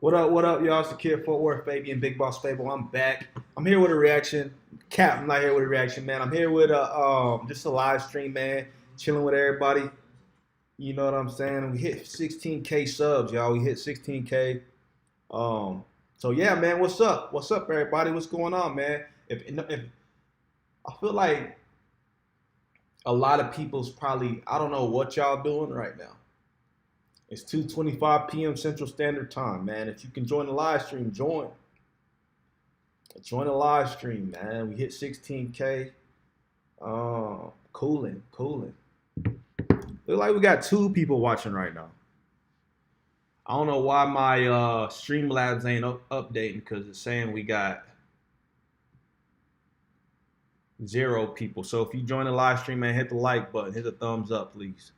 What up, y'all? It's the kid FortWorthFabian, BigBossFabo. I'm back. I'm here with a reaction. Cap, I'm not here with a reaction, man. I'm here with just a live stream, man. Chilling with everybody. You know what I'm saying? We hit 16K subs, y'all. We hit 16K. So yeah, man. What's up? What's up, everybody? What's going on, man? If I feel like a lot of people's probably I don't know what y'all doing right now. It's 2:25 p.m. Central Standard Time, man. If you can join the live stream, join. Join the live stream, man. We hit 16K. Cooling. Look like we got 2 people watching right now. I don't know why my Streamlabs ain't updating because it's saying we got 0 people. So if you join the live stream, man, hit the like button, hit the thumbs up, please.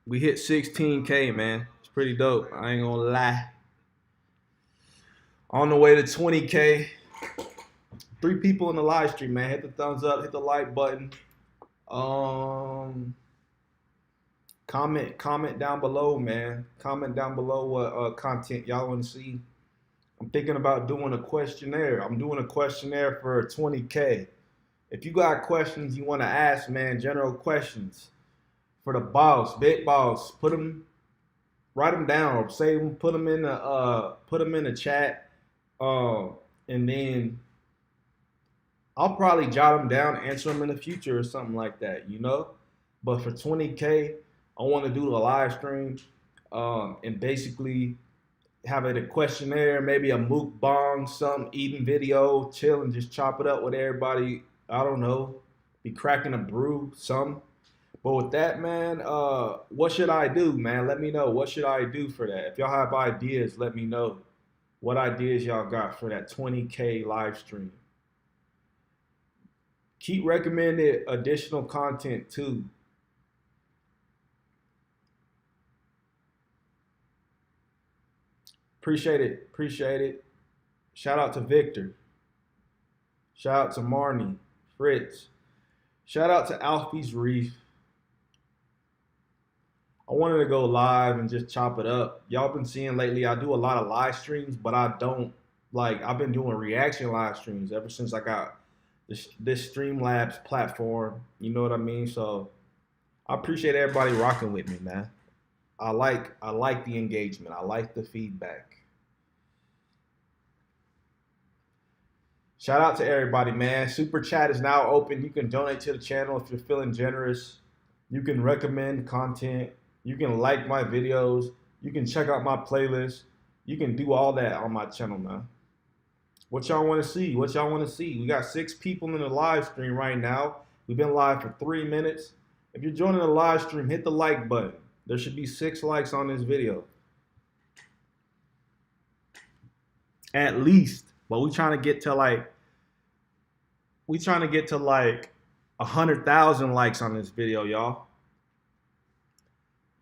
We hit 16K, man. It's pretty dope. I ain't gonna lie. On the way to 20K. 3 people in the live stream, man. Hit the thumbs up, hit the like button. Comment down below, man. Comment down below what content y'all want to see. I'm thinking about doing a questionnaire. I'm doing a questionnaire for 20K. If you got questions you want to ask, man, general questions for the boss, big boss, write them down, or save them, put them in the chat, and then I'll probably jot them down, answer them in the future or something like that, you know. But for 20K, I want to do the live stream, and basically have it a questionnaire, maybe a mukbang, some eating video, chill and just chop it up with everybody. I don't know, be cracking a brew, some. But with that, man, what should I do, man? Let me know. What should I do for that? If y'all have ideas, let me know. What ideas y'all got for that 20K live stream? Keep recommending additional content too. Appreciate it. Shout out to Victor. Shout out to Marnie, Fritz. Shout out to Alfie's Reef. I wanted to go live and just chop it up. Y'all been seeing lately, I do a lot of live streams, but I've been doing reaction live streams ever since I got this Streamlabs platform. You know what I mean? So I appreciate everybody rocking with me, man. I like the engagement. I like the feedback. Shout out to everybody, man. Super chat is now open. You can donate to the channel if you're feeling generous. You can recommend content. You can like my videos. You can check out my playlist. You can do all that on my channel, man. What y'all want to see? What y'all want to see? We got 6 people in the live stream right now. We've been live for 3 minutes. If you're joining the live stream, hit the like button. There should be 6 likes on this video. At least. But we trying to get to like 100,000 likes on this video, y'all.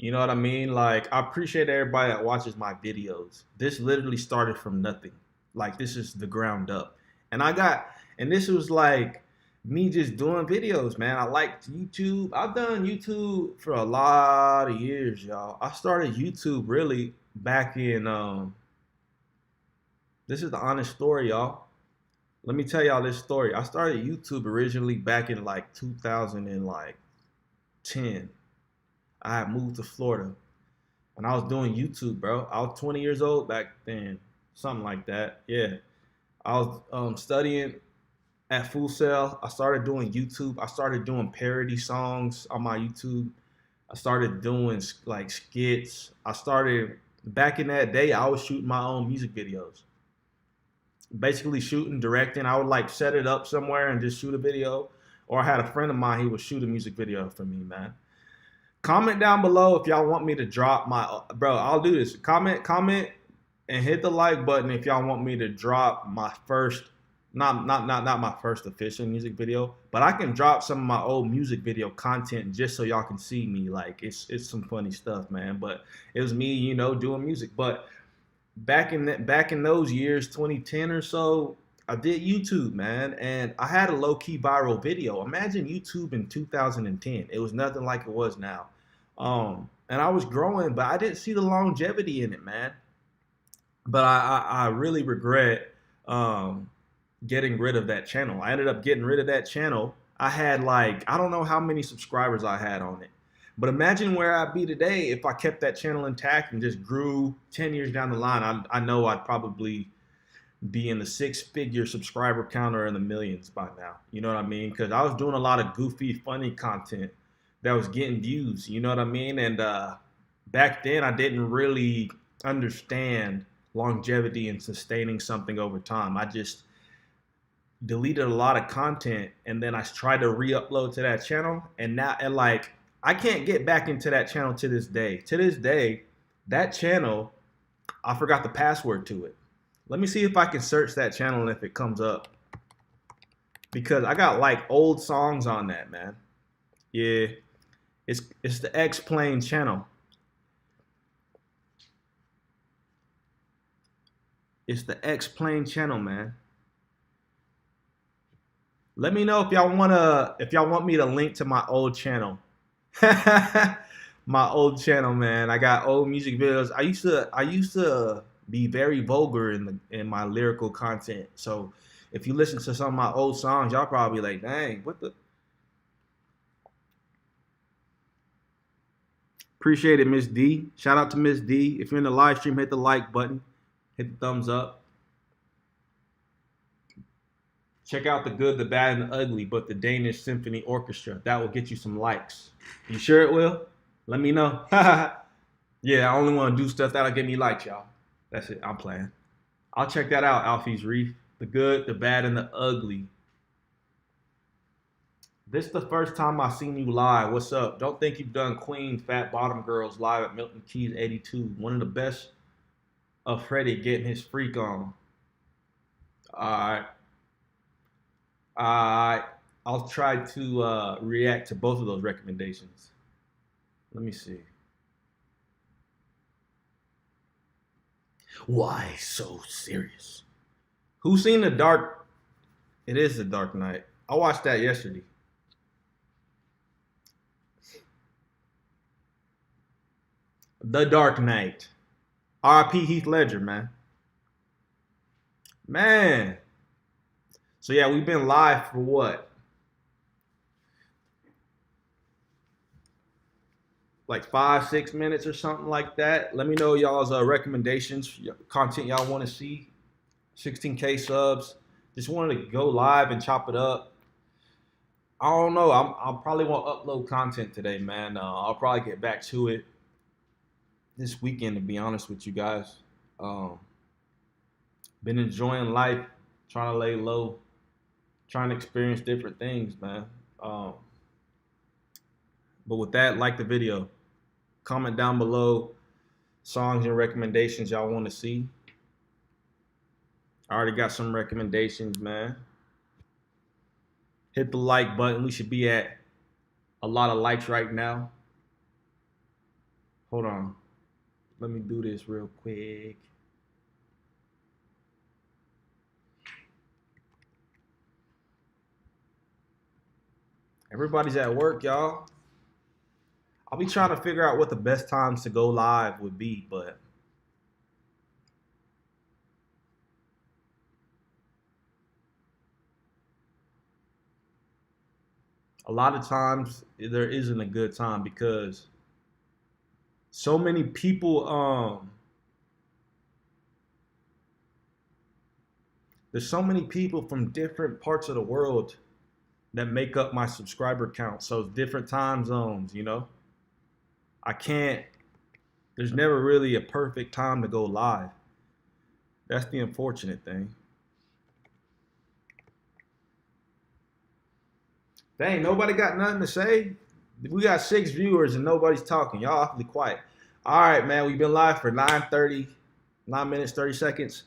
You know what I mean? Like, I appreciate everybody that watches my videos. This literally started from nothing. Like, this is the ground up. And this was like me just doing videos, man. I liked YouTube. I've done YouTube for a lot of years, y'all. I started YouTube really back in, this is the honest story, y'all. Let me tell y'all this story. I started YouTube originally back in like 2010. I had moved to Florida and I was doing YouTube, bro. I was 20 years old back then, something like that. Yeah. I was studying at Full Sail. I started doing YouTube. I started doing parody songs on my YouTube. I started doing like skits. Back in that day, I was shooting my own music videos. Basically shooting, directing. I would like set it up somewhere and just shoot a video. Or I had a friend of mine, he would shoot a music video for me, man. Comment down below if y'all want me to drop I'll do this. Comment and hit the like button if y'all want me to drop my first, not my first official music video, but I can drop some of my old music video content just so y'all can see me. Like it's some funny stuff, man. But it was me, you know, doing music. But back in those years, 2010 or so, I did YouTube, man, and I had a low-key viral video. Imagine YouTube in 2010. It was nothing like it was now. And I was growing, but I didn't see the longevity in it, man. But I really regret getting rid of that channel. I ended up getting rid of that channel. I had like, I don't know how many subscribers I had on it. But imagine where I'd be today if I kept that channel intact and just grew 10 years down the line. I know I'd probably be in the six-figure subscriber count or in the millions by now. You know what I mean? Because I was doing a lot of goofy, funny content that was getting views. You know what I mean? And back then, I didn't really understand longevity and sustaining something over time. I just deleted a lot of content and then I tried to re-upload to that channel. And now, and like, I can't get back into that channel to this day. To this day, that channel, I forgot the password to it. Let me see if I can search that channel and if it comes up. Because I got like old songs on that, man. Yeah, it's the X-Plane channel. It's the X-Plane channel, man. Let me know if y'all want me to link to my old channel. My old channel, man. I got old music videos. I used to be very vulgar in my lyrical content. So if you listen to some of my old songs, y'all probably like, dang, what the? Appreciate it, Miss D. Shout out to Miss D. If you're in the live stream, hit the like button. Hit the thumbs up. Check out the good, the bad, and the ugly, but the Danish Symphony Orchestra. That will get you some likes. You sure it will? Let me know. Yeah, I only want to do stuff that'll get me likes, y'all. That's it. I'm playing. I'll check that out, Alfie's Reef. The good, the bad, and the ugly. This is the first time I've seen you live. What's up? Don't think you've done Queen Fat Bottom Girls live at Milton Keys 82. One of the best of Freddie getting his freak on. All right. I'll try to react to both of those recommendations. Let me see. Why so serious? Who's seen The Dark? It is The Dark Knight. I watched that yesterday. The Dark Knight. R.I.P. Heath Ledger, man. Man. So yeah, we've been live for what? Like 5-6 minutes or something like that. Let me know y'all's recommendations, content y'all want to see. 16K subs. Just wanted to go live and chop it up. I don't know. I'll probably won't upload content today, man. I'll probably get back to it this weekend, to be honest with you guys. Been enjoying life, trying to lay low, trying to experience different things, man. But with that, like the video. Comment down below songs and recommendations y'all want to see. I already got some recommendations, man. Hit the like button. We should be at a lot of likes right now. Hold on. Let me do this real quick. Everybody's at work, y'all. I'll be trying to figure out what the best times to go live would be, but a lot of times there isn't a good time because so many people, there's so many people from different parts of the world that make up my subscriber count. So it's different time zones, you know? There's never really a perfect time to go live. That's the unfortunate thing. Dang, nobody got nothing to say? We got 6 viewers and nobody's talking. Y'all awfully quiet. All right, man, we've been live for 9 minutes, 30 seconds.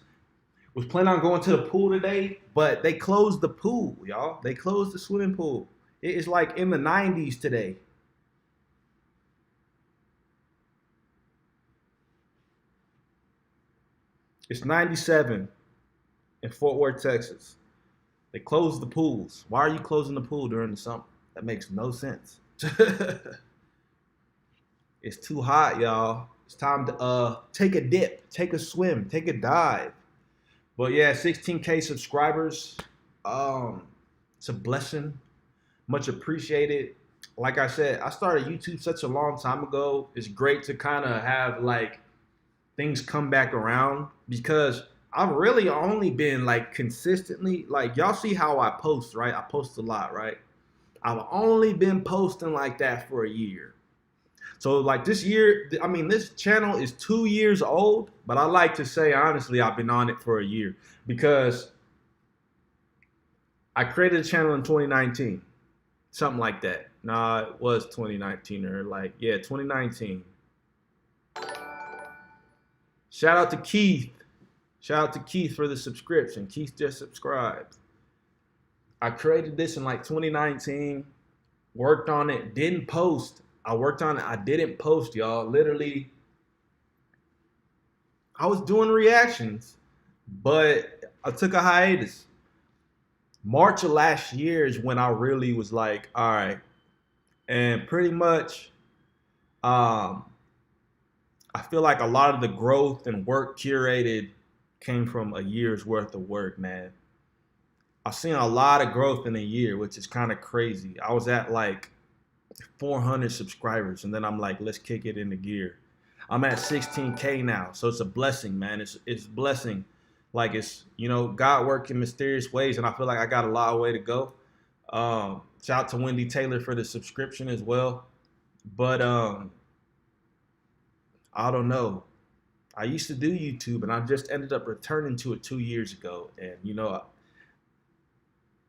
Was planning on going to the pool today, but they closed the pool, y'all. They closed the swimming pool. It is like in the 90s today. It's 97 in Fort Worth, Texas. They closed the pools. Why are you closing the pool during the summer? That makes no sense. It's too hot, y'all. It's time to take a dip, take a swim, take a dive. But yeah, 16K subscribers. Um, it's a blessing. Much appreciated. Like I said, I started YouTube such a long time ago. It's great to kind of have like things come back around because I've really only been like consistently like y'all see how I post, right? I post a lot, right? I've only been posting like that for a year. So like this year, I mean, this channel is 2 years old, but I like to say honestly, I've been on it for a year because I created a channel in 2019, something like that. Nah, it was 2019 or like, yeah, 2019. Shout out to Keith. Shout out to Keith for the subscription. Keith just subscribed. I created this in like 2019, worked on it, didn't post. I worked on it. I didn't post, y'all. Literally, I was doing reactions, but I took a hiatus. March of last year is when I really was like, all right. And pretty much, I feel like a lot of the growth and work curated came from a year's worth of work, man. I've seen a lot of growth in a year, which is kind of crazy. I was at like 400 subscribers, and then I'm like, let's kick it into gear. I'm at 16K now, so it's a blessing, man. It's a blessing. Like it's God worked in mysterious ways, and I feel like I got a lot of way to go. Shout out to Wendy Taylor for the subscription as well. But I don't know. I used to do YouTube, and I just ended up returning to it 2 years ago, and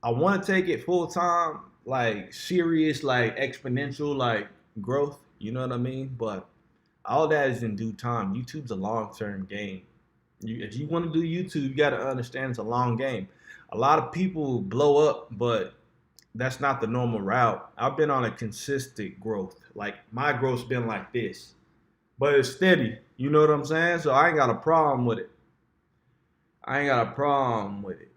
I want to take it full time, like serious, like exponential, like growth. You know what I mean? But all that is in due time. YouTube's a long-term game. If you want to do YouTube, you got to understand it's a long game. A lot of people blow up, but that's not the normal route. I've been on a consistent growth. Like my growth's been like this, but it's steady. You know what I'm saying? So I ain't got a problem with it. I ain't got a problem with it.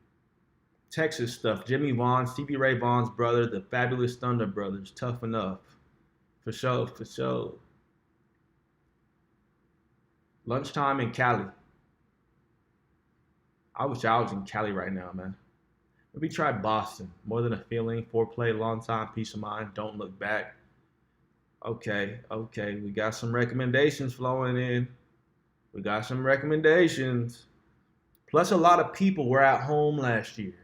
Texas stuff. Jimmy Vaughn, Stevie Ray Vaughan's brother, the Fabulous Thunder Brothers. Tough enough. For sure, for sure. Lunchtime in Cali. I wish I was in Cali right now, man. Maybe try Boston. More than a feeling, foreplay, long time, peace of mind, don't look back. Okay, okay. We got some recommendations flowing in. We got some recommendations. Plus, a lot of people were at home last year.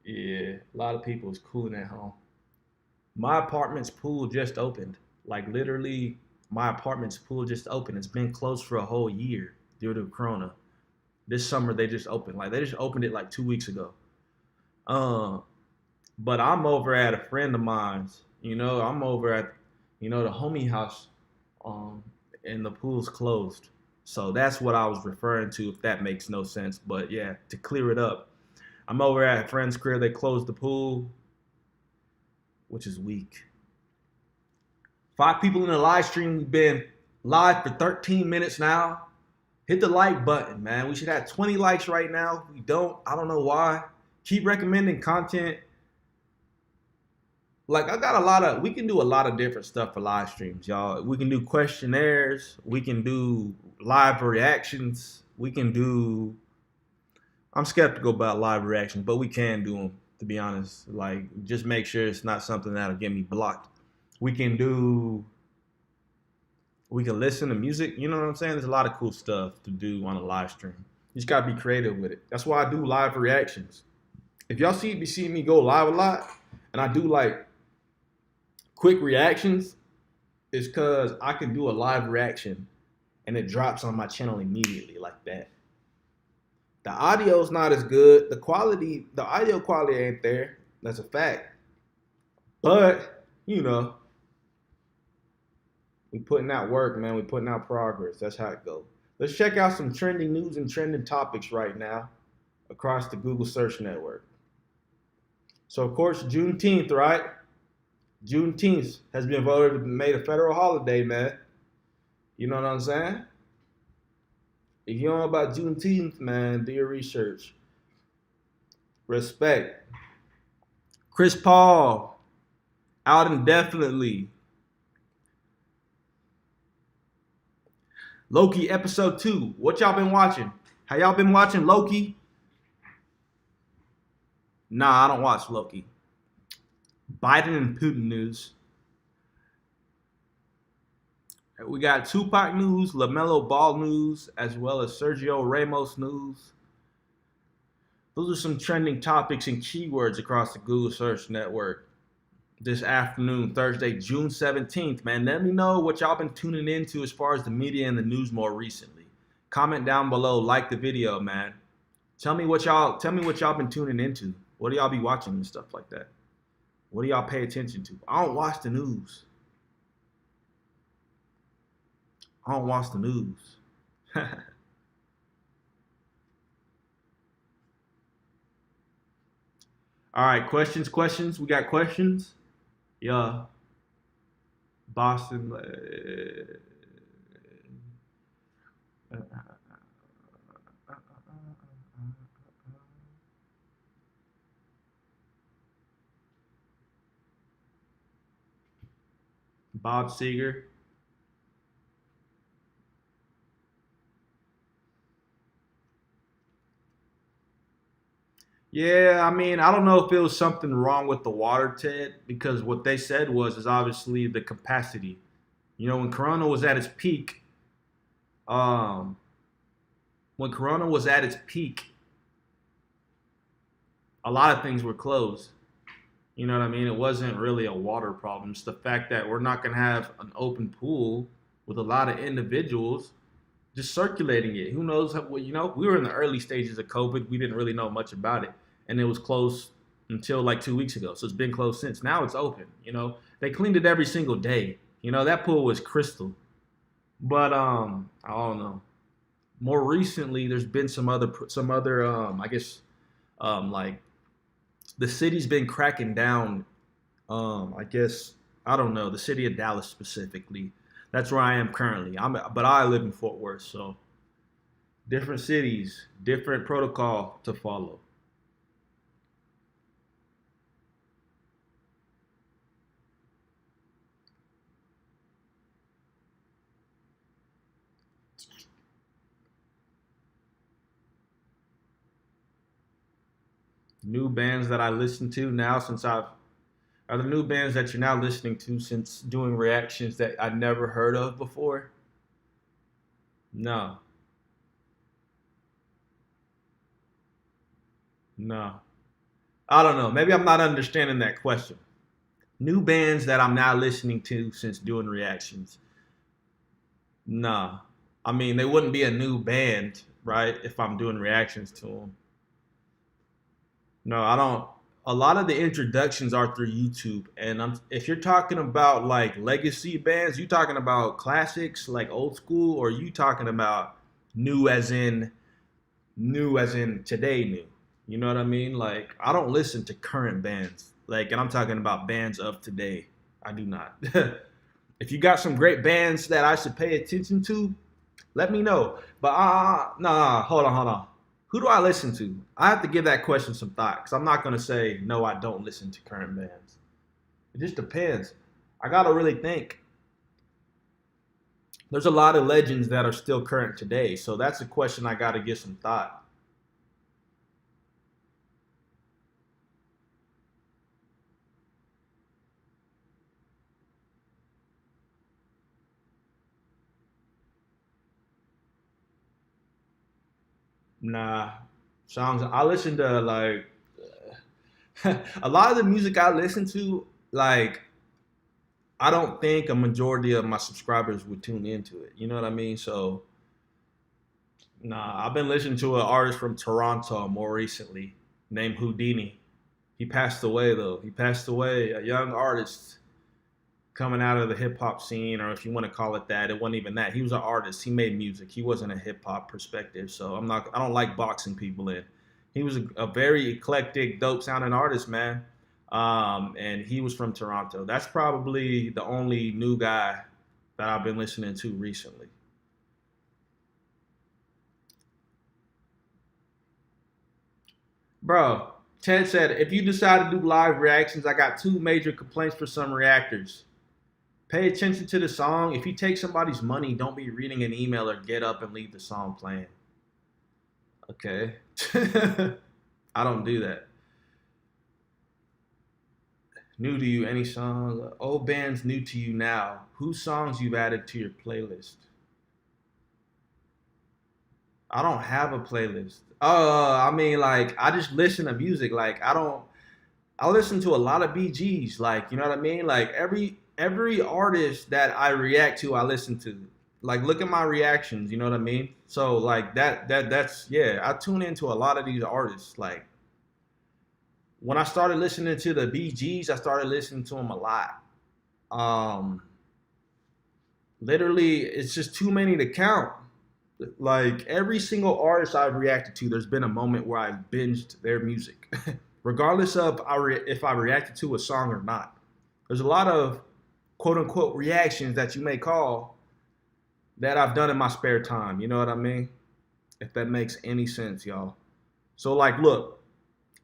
Yeah, a lot of people was cooling at home. My apartment's pool just opened. Like literally, my apartment's pool just opened. It's been closed for a whole year due to Corona. This summer they just opened. Like they just opened it like 2 weeks ago. Uh, but I'm over at a friend of mine's. I'm over at the homie house. Um, and the pool's closed. So that's what I was referring to. If that makes no sense, but yeah, to clear it up, I'm over at a friend's crib. They closed the pool, which is weak. 5 people in the live stream. We've been live for 13 minutes now. Hit the like button, man. We should have 20 likes right now. We don't. I don't know why. Keep recommending content. Like I got we can do a lot of different stuff for live streams, y'all. We can do questionnaires. We can do live reactions. I'm skeptical about live reactions, but we can do them, to be honest. Like, just make sure it's not something that'll get me blocked. We can listen to music. You know what I'm saying? There's a lot of cool stuff to do on a live stream. You just gotta be creative with it. That's why I do live reactions. If y'all see me go live a lot, and I do like quick reactions, it's because I can do a live reaction and it drops on my channel immediately like that. The audio's not as good. The audio quality ain't there. That's a fact. But, we putting out work, man. We putting out progress. That's how it goes. Let's check out some trending news and trending topics right now across the Google search network. So, of course, Juneteenth, right? Juneteenth has been made a federal holiday, man. You know what I'm saying? If you don't know about Juneteenth, man, do your research. Respect. Chris Paul, out indefinitely. Loki episode 2. What y'all been watching? How y'all been watching Loki? Nah, I don't watch Loki. Biden and Putin news. We got Tupac news, LaMelo Ball news, as well as Sergio Ramos news. Those are some trending topics and keywords across the Google search network this afternoon, Thursday, June 17th, man. Let me know what y'all been tuning into as far as the media and the news more recently. Comment down below, like the video, man. Tell me what y'all been tuning into. What do y'all be watching and stuff like that? What do y'all pay attention to? I don't watch the news. I don't watch the news. All right, questions. We got questions. Yeah. Boston. Bob Seger. Yeah, I mean, I don't know if it was something wrong with the water, Ted, because what they said is obviously the capacity. You know, um, when Corona was at its peak, a lot of things were closed. You know what I mean? It wasn't really a water problem. It's the fact that we're not going to have an open pool with a lot of individuals just circulating it. Who knows? You know, we were in the early stages of COVID. We didn't really know much about it. And it was closed until like 2 weeks ago. So it's been closed since. Now it's open. You know, they cleaned it every single day. You know, that pool was crystal. But I don't know. More recently, there's been some other I guess like the city's been cracking down. I guess I don't know, the city of Dallas specifically. That's where I am currently. But I live in Fort Worth, so different cities, different protocol to follow. New bands that I listen to now since I've are the new bands that you're now listening to since doing reactions that I never heard of before? No, no. I don't know. Maybe I'm not understanding that question. New bands that I'm now listening to since doing reactions. Nah. I mean, they wouldn't be a new band, right? If I'm doing reactions to them. No, I don't. A lot of the introductions are through YouTube, and if you're talking about like legacy bands, you talking about classics like old school, or you talking about new as in today new. You know what I mean? Like I don't listen to current bands. Like, and I'm talking about bands of today. I do not. If you got some great bands that I should pay attention to, let me know. But nah, hold on. Who do I listen to? I have to give that question some thought because I'm not gonna say no. I don't listen to current bands. It just depends. I gotta really think. There's a lot of legends that are still current today, so that's a question I gotta give some thought. Nah, songs I listen to like a lot of the music I listen to, like I don't think a majority of my subscribers would tune into it. You know what I mean? So nah, I've been listening to an artist from Toronto more recently named Houdini. He passed away though. He passed away, a young artist coming out of the hip hop scene, or if you want to call it that, it wasn't even that. He was an artist. He made music. He wasn't a hip hop perspective. So I don't like boxing people in. He was a very eclectic, dope sounding artist, man. And he was from Toronto. That's probably the only new guy that I've been listening to recently. Bro, Ted said, if you decide to do live reactions, I got two major complaints for some reactors. Pay attention to the song. If you take somebody's money, don't be reading an email or get up and leave the song playing. Okay. I don't do that. New to you, any song? Old bands new to you now. Whose songs you've added to your playlist? I don't have a playlist. I mean, like, I just listen to music. Like, I listen to a lot of BGs. Like, you know what I mean? Like, every artist that I react to, I listen to. Like, look at my reactions. You know what I mean? So, like, that's yeah. I tune into a lot of these artists. Like, when I started listening to the BGs, I started listening to them a lot. Um, Literally, it's just too many to count. Like every single artist I've reacted to, there's been a moment where I binged their music, regardless of if I reacted to a song or not. There's a lot of quote unquote reactions that you may call that I've done in my spare time. You know what I mean? If that makes any sense, y'all. So, like, look,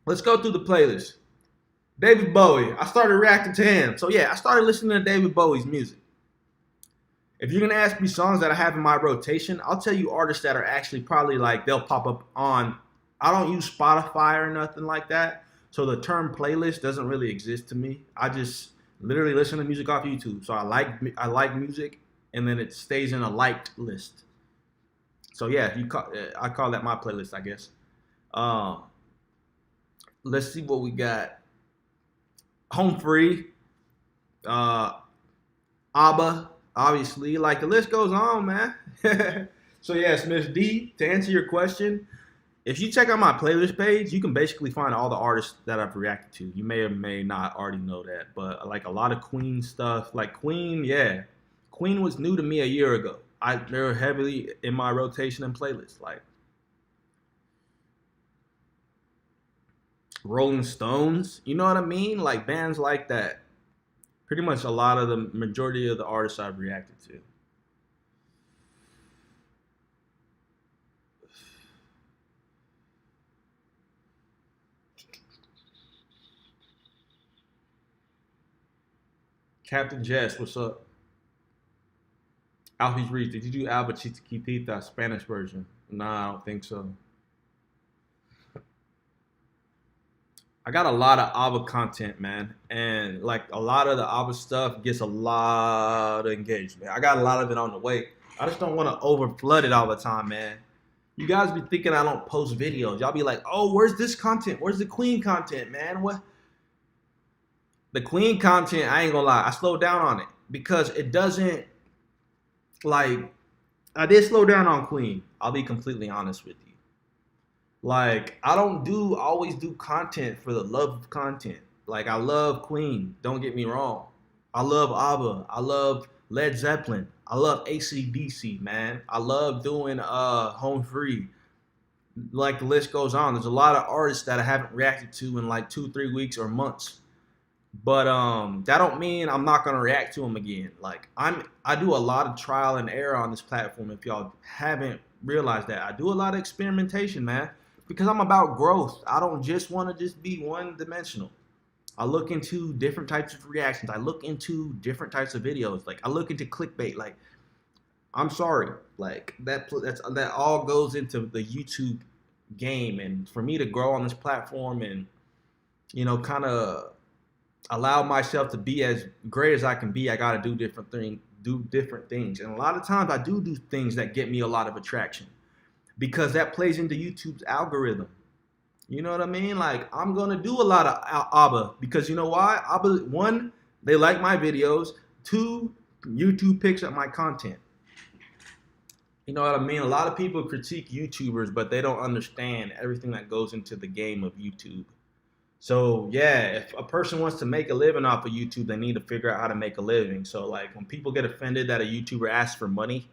let's go through the playlist. David Bowie, I started reacting to him. So, yeah, I started listening to David Bowie's music. If you're gonna ask me songs that I have in my rotation, I'll tell you artists that are actually probably like they'll pop up on. I don't use Spotify or nothing like that, so the term playlist doesn't really exist to me. I just literally listen to music off YouTube. So I like music, and then it stays in a liked list. So yeah, I call that my playlist, I guess. Um, let's see what we got. Home Free, uh, ABBA. Obviously, like the list goes on, man. So yes, Miss D, to answer your question, if you check out my playlist page, you can basically find all the artists that I've reacted to. You may or may not already know that, but like a lot of Queen stuff, like Queen, yeah, Queen was new to me a year ago. They're heavily in my rotation and playlist, like Rolling Stones. You know what I mean? Like bands like that. Pretty much a lot of the majority of the artists I've reacted to. Captain Jess, what's up? Alfie's Reed, did you do Alba Chiquitita Spanish version? Nah, I don't think so. I got a lot of ABBA content, man, and like a lot of the ABBA stuff gets a lot of engagement. I got a lot of it on the way. I just don't want to over flood it all the time, man. You guys be thinking I don't post videos. Y'all be like, oh, where's this content? Where's the Queen content, man? What? The Queen content, I ain't gonna lie, I slowed down on it because it doesn't like. I did slow down on Queen. I'll be completely honest with you. Like I don't always do content for the love of content. Like I love Queen, don't get me wrong. I love ABBA. I love Led Zeppelin. I love AC/DC, man. I love doing Home Free. Like the list goes on. There's a lot of artists that I haven't reacted to in like 2-3 weeks or months. But that don't mean I'm not gonna react to them again. Like I do a lot of trial and error on this platform. If y'all haven't realized that, I do a lot of experimentation, man, because I'm about growth. I don't just want to just be one dimensional. I look into different types of reactions. I look into different types of videos. Like I look into clickbait. Like I'm sorry, like that all goes into the YouTube game. And for me to grow on this platform and kind of allow myself to be as great as I can be, I got to do different things. And a lot of times I do things that get me a lot of attraction because that plays into YouTube's algorithm. You know what I mean? Like I'm gonna do a lot of ABBA because you know why? ABBA, one, they like my videos. Two, YouTube picks up my content. You know what I mean? A lot of people critique YouTubers, but they don't understand everything that goes into the game of YouTube. So yeah, if a person wants to make a living off of YouTube, they need to figure out how to make a living. So like when people get offended that a YouTuber asks for money,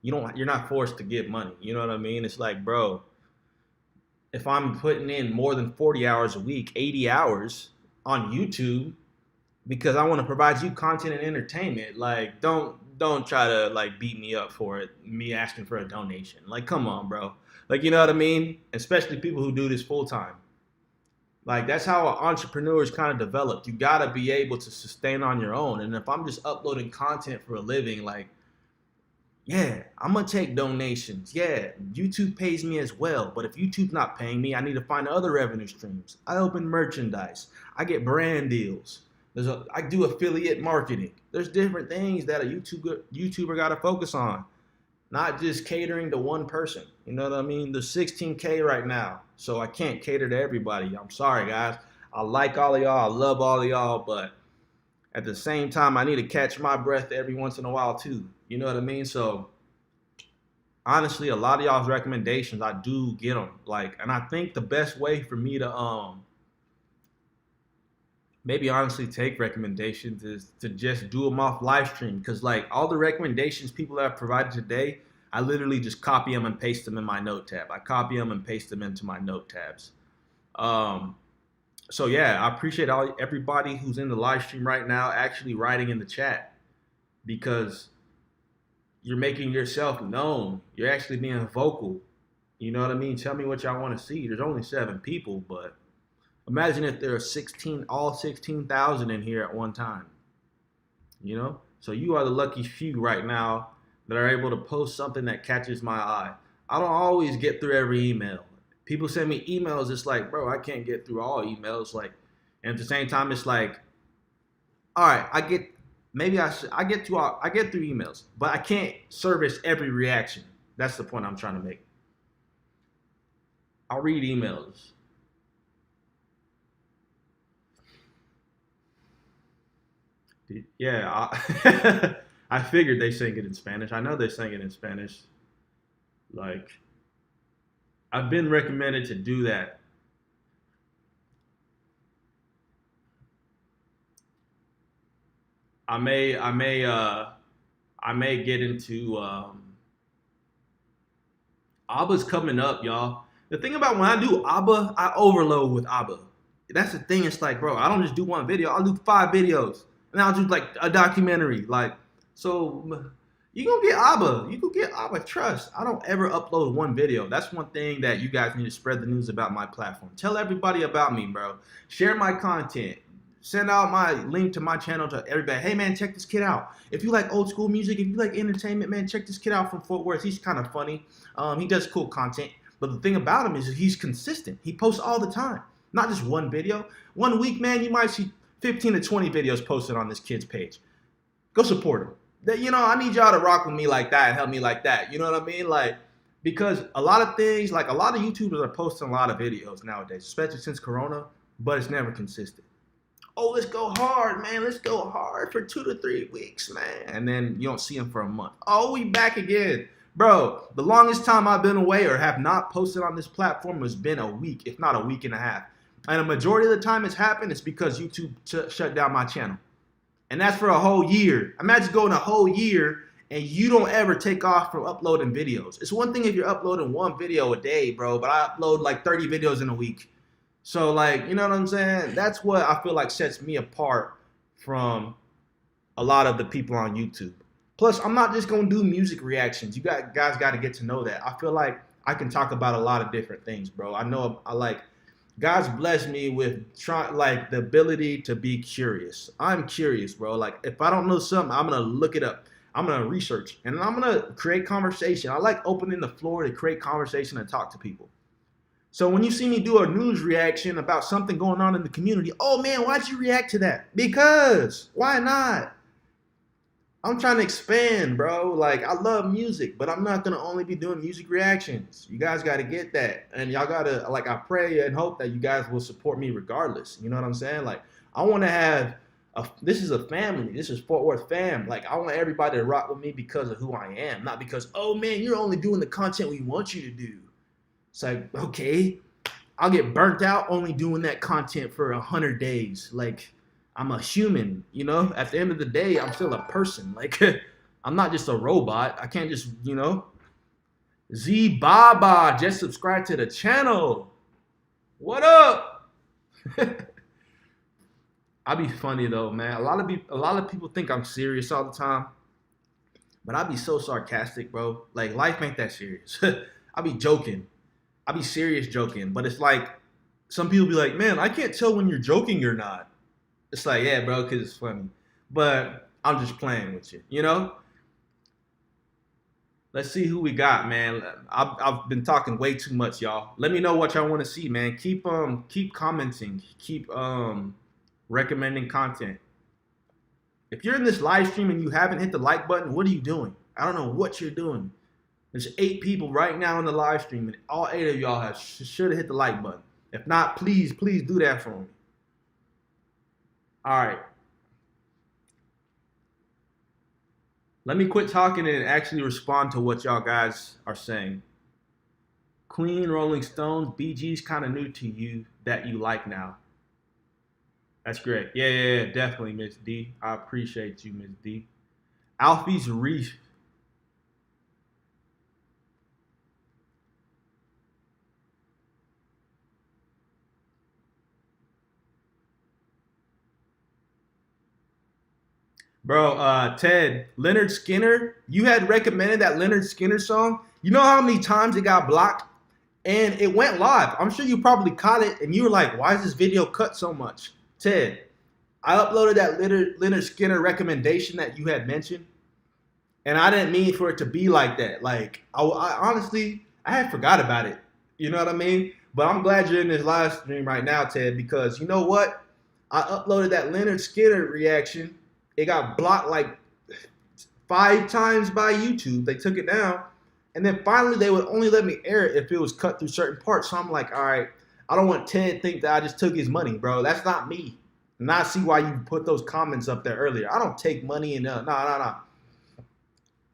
you're not forced to give money. You know what I mean? It's like, bro, if I'm putting in more than 40 hours a week, 80 hours on YouTube because I want to provide you content and entertainment, like don't try to like beat me up for it, me asking for a donation. Like come on, bro. Like you know what I mean? Especially people who do this full time. Like that's how an entrepreneur is kind of developed. You gotta be able to sustain on your own. And if I'm just uploading content for a living, like, yeah, I'm gonna take donations. Yeah, YouTube pays me as well. But if YouTube's not paying me, I need to find other revenue streams. I open merchandise. I get brand deals. I do affiliate marketing. There's different things that a YouTuber got to focus on, not just catering to one person. You know what I mean? There's 16K right now, so I can't cater to everybody. I'm sorry, guys. I like all of y'all. I love all of y'all, but at the same time, I need to catch my breath every once in a while too. You know what I mean? So honestly, a lot of y'all's recommendations, I do get them. Like, and I think the best way for me to maybe honestly take recommendations is to just do them off live stream, because like all the recommendations people have provided today, I literally just copy them and paste them in my note tab. I copy them and paste them into my note tabs. So yeah, I appreciate everybody who's in the live stream right now actually writing in the chat, because you're making yourself known. You're actually being vocal. You know what I mean? Tell me what y'all want to see. There's only 7 people, but imagine if there are all 16,000 in here at one time. You know? So you are the lucky few right now that are able to post something that catches my eye. I don't always get through every email. People send me emails, it's like, bro, I can't get through all emails. Like, and at the same time, it's like, all right, I get through emails, but I can't service every reaction. That's the point I'm trying to make. I'll read emails. Yeah, I figured they sang it in Spanish. I know they sang it in Spanish. Like, I've been recommended to do that. I may get into ABBA's coming up, y'all. The thing about when I do ABBA, I overload with ABBA. That's the thing. It's like, bro, I don't just do one video. I'll do 5 videos, and I'll do like a documentary. Like, so you gonna get ABBA. You can get ABBA. Trust. I don't ever upload one video. That's one thing that you guys need to spread the news about my platform. Tell everybody about me, bro. Share my content. Send out my link to my channel to everybody. Hey, man, check this kid out. If you like old school music, if you like entertainment, man, check this kid out from Fort Worth. He's kind of funny. He does cool content. But the thing about him is he's consistent. He posts all the time. Not just one video. One week, man, you might see 15 to 20 videos posted on this kid's page. Go support him. You know, I need y'all to rock with me like that and help me like that. You know what I mean? Like, because a lot of things, like a lot of YouTubers are posting a lot of videos nowadays, especially since Corona, but it's never consistent. Oh, let's go hard, man. Let's go hard for 2 to 3 weeks, man. And then you don't see him for a month. Oh, we back again. Bro, the longest time I've been away or have not posted on this platform has been a week, if not a week and a half. And a majority of the time it's happened, it's because YouTube shut down my channel. And that's for a whole year. Imagine going a whole year and you don't ever take off from uploading videos. It's one thing if you're uploading 1 video a day, bro, but I upload like 30 videos in a week. So, like, you know what I'm saying? That's what I feel like sets me apart from a lot of the people on YouTube. Plus, I'm not just going to do music reactions. You guys got to get to know that. I feel like I can talk about a lot of different things, bro. I know God's blessed me with the ability to be curious. I'm curious, bro. Like, if I don't know something, I'm going to look it up. I'm going to research, and I'm going to create conversation. I like opening the floor to create conversation and talk to people. So when you see me do a news reaction about something going on in the community, oh man, why'd you react to that? Because, why not? I'm trying to expand, bro. Like, I love music, but I'm not going to only be doing music reactions. You guys got to get that. And y'all got to, like, I pray and hope that you guys will support me regardless. You know what I'm saying? Like, I want to have, this is a family. This is Fort Worth fam. Like, I want everybody to rock with me because of who I am. Not because, oh man, you're only doing the content we want you to do. It's like, okay, I'll get burnt out only doing that content for 100 days. Like, I'm a human, you know? At the end of the day, I'm still a person. Like, I'm not just a robot. I can't just, you know? Z Baba, just subscribe to the channel. What up? I be funny though, man. A lot of people think I'm serious all the time, but I be so sarcastic, bro. Like, life ain't that serious. I be joking. I be serious joking, but it's like, some people be like, man, I can't tell when you're joking or not. It's like, yeah, bro, because it's funny. But I'm just playing with you, you know? Let's see who we got, man. I've been talking way too much, y'all. Let me know what y'all want to see, man. Keep commenting. Keep recommending content. If you're in this live stream and you haven't hit the like button, what are you doing? I don't know what you're doing. There's 8 people right now in the live stream, and all 8 of y'all should have hit the like button. If not, please do that for me. All right. Let me quit talking and actually respond to what y'all guys are saying. Queen, Rolling Stones, BG's kind of new to you that you like now. That's great. Yeah, definitely, Miss D. I appreciate you, Miss D. Alfie's Reef. Bro, Ted, Leonard Skinner, you had recommended that Leonard Skinner song. You know how many times it got blocked? And it went live. I'm sure you probably caught it and you were like, why is this video cut so much? Ted, I uploaded that Leonard Skinner recommendation that you had mentioned. And I didn't mean for it to be like that. Like, I honestly, I had forgot about it. You know what I mean? But I'm glad you're in this live stream right now, Ted, because you know what? I uploaded that Leonard Skinner reaction. It got blocked like 5 times by YouTube. They took it down. And then finally, they would only let me air it if it was cut through certain parts. So I'm like, all right, I don't want Ted to think that I just took his money, bro. That's not me. And I see why you put those comments up there earlier. I don't take money and nah.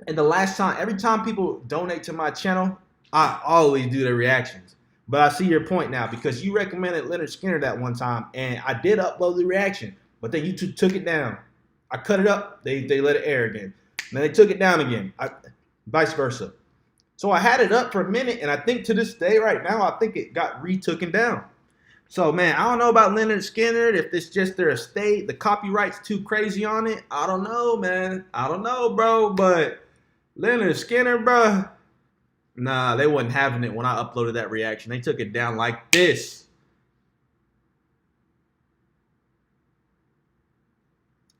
And the last time, every time people donate to my channel, I always do the reactions. But I see your point now because you recommended Leonard Skinner that one time, and I did upload the reaction, but then YouTube took it down. I cut it up, they let it air again. And then they took it down again, vice versa. So I had it up for a minute, and I think to this day right now, I think it got retooken down. So, man, I don't know about Leonard Skinner, if it's just their estate, the copyright's too crazy on it. I don't know, man. I don't know, bro, but Leonard Skinner, bro, nah, they wasn't having it when I uploaded that reaction. They took it down like this.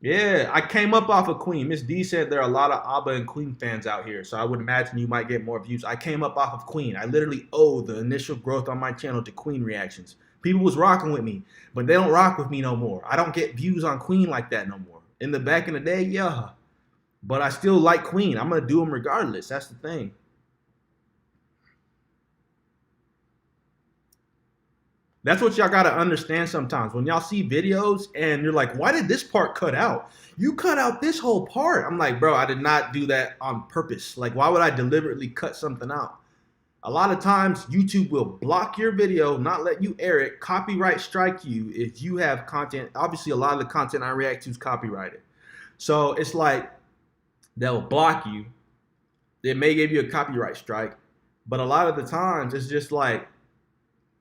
Yeah, I came up off of Queen. Miss D said there are a lot of ABBA and Queen fans out here, so I would imagine you might get more views. I came up off of Queen. I literally owe the initial growth on my channel to Queen reactions. People was rocking with me, but they don't rock with me no more. I don't get views on Queen like that no more. Back in the day, yeah. But I still like Queen. I'm going to do them regardless. That's the thing. That's what y'all got to understand sometimes. When y'all see videos and you're like, why did this part cut out? You cut out this whole part. I'm like, bro, I did not do that on purpose. Like, why would I deliberately cut something out? A lot of times, YouTube will block your video, not let you air it, copyright strike you if you have content. Obviously, a lot of the content I react to is copyrighted. So it's like they'll block you. They may give you a copyright strike. But a lot of the times, it's just like,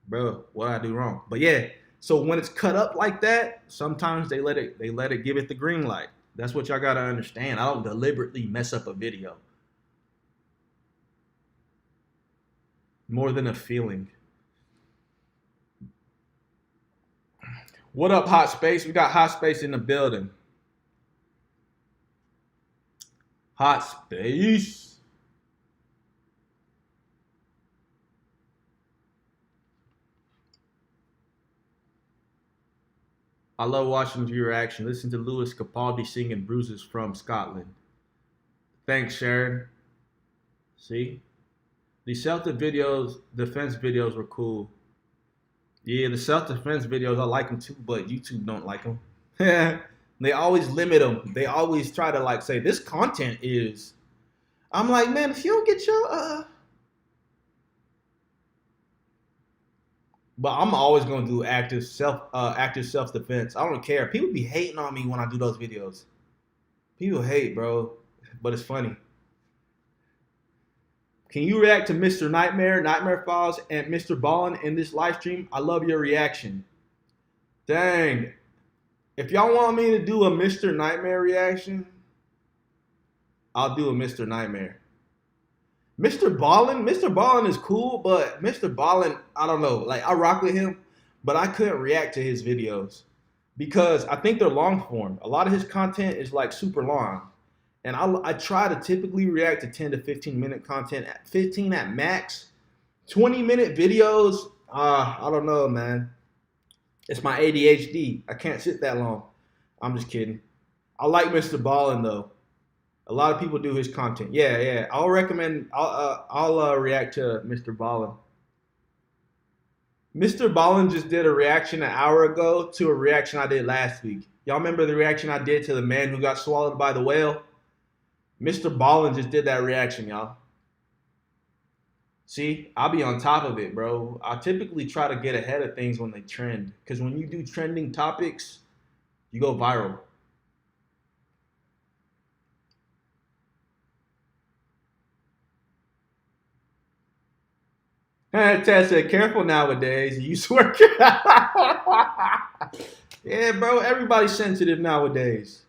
bro, what did I do wrong? But yeah, so when it's cut up like that, sometimes they let it give it the green light. That's what y'all gotta understand. I don't deliberately mess up a video. More than a feeling. What up, Hot Space? We got Hot Space in the building. Hot Space. I love watching your reaction. Listen to Lewis Capaldi singing Bruises from Scotland. Thanks, Sharon. See? The self-defense videos were cool. Yeah, the self-defense videos, I like them too, but YouTube don't like them. They always limit them. They always try to like say, this content is... I'm like, man, if you don't get your... But I'm always gonna do active self-defense. I don't care. People be hating on me when I do those videos. People hate, bro, but it's funny. Can you react to Mr. Nightmare, Nightmare Files, and Mr. Ballin in this live stream? I love your reaction. Dang. If y'all want me to do a Mr. Nightmare reaction, I'll do a Mr. Nightmare. Mr. Ballin is cool, but Mr. Ballin, I don't know. Like, I rock with him, but I couldn't react to his videos because I think they're long form. A lot of his content is like super long. And I try to typically react to 10 to 15-minute content, at 15 at max. 20-minute videos, I don't know, man. It's my ADHD. I can't sit that long. I'm just kidding. I like Mr. Ballin though. A lot of people do his content. Yeah. I'll recommend. I'll react to Mr. Ballin. Mr. Ballin just did a reaction an hour ago to a reaction I did last week. Y'all remember the reaction I did to the man who got swallowed by the whale? Mr. Ballin just did that reaction, y'all. See, I'll be on top of it, bro. I typically try to get ahead of things when they trend. Because when you do trending topics, you go viral. Ted said, careful nowadays. You swear. Yeah, bro. Everybody's sensitive nowadays.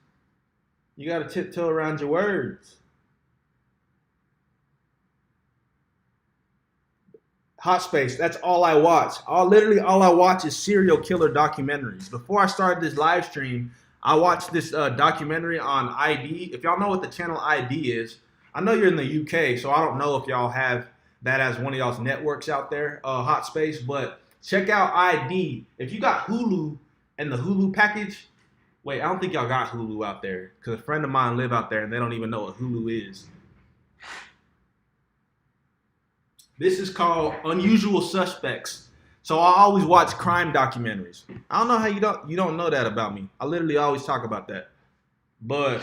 You got to tiptoe around your words. Hot Space, that's all I watch. Literally all I watch is serial killer documentaries. Before I started this live stream, I watched this documentary on ID. If y'all know what the channel ID is, I know you're in the UK, so I don't know if y'all have that as one of y'all's networks out there, Hot Space, but check out ID. If you got Hulu and the Hulu package, wait, I don't think y'all got Hulu out there because a friend of mine live out there and they don't even know what Hulu is. This is called Unusual Suspects. So I always watch crime documentaries. I don't know how you don't know that about me. I literally always talk about that. But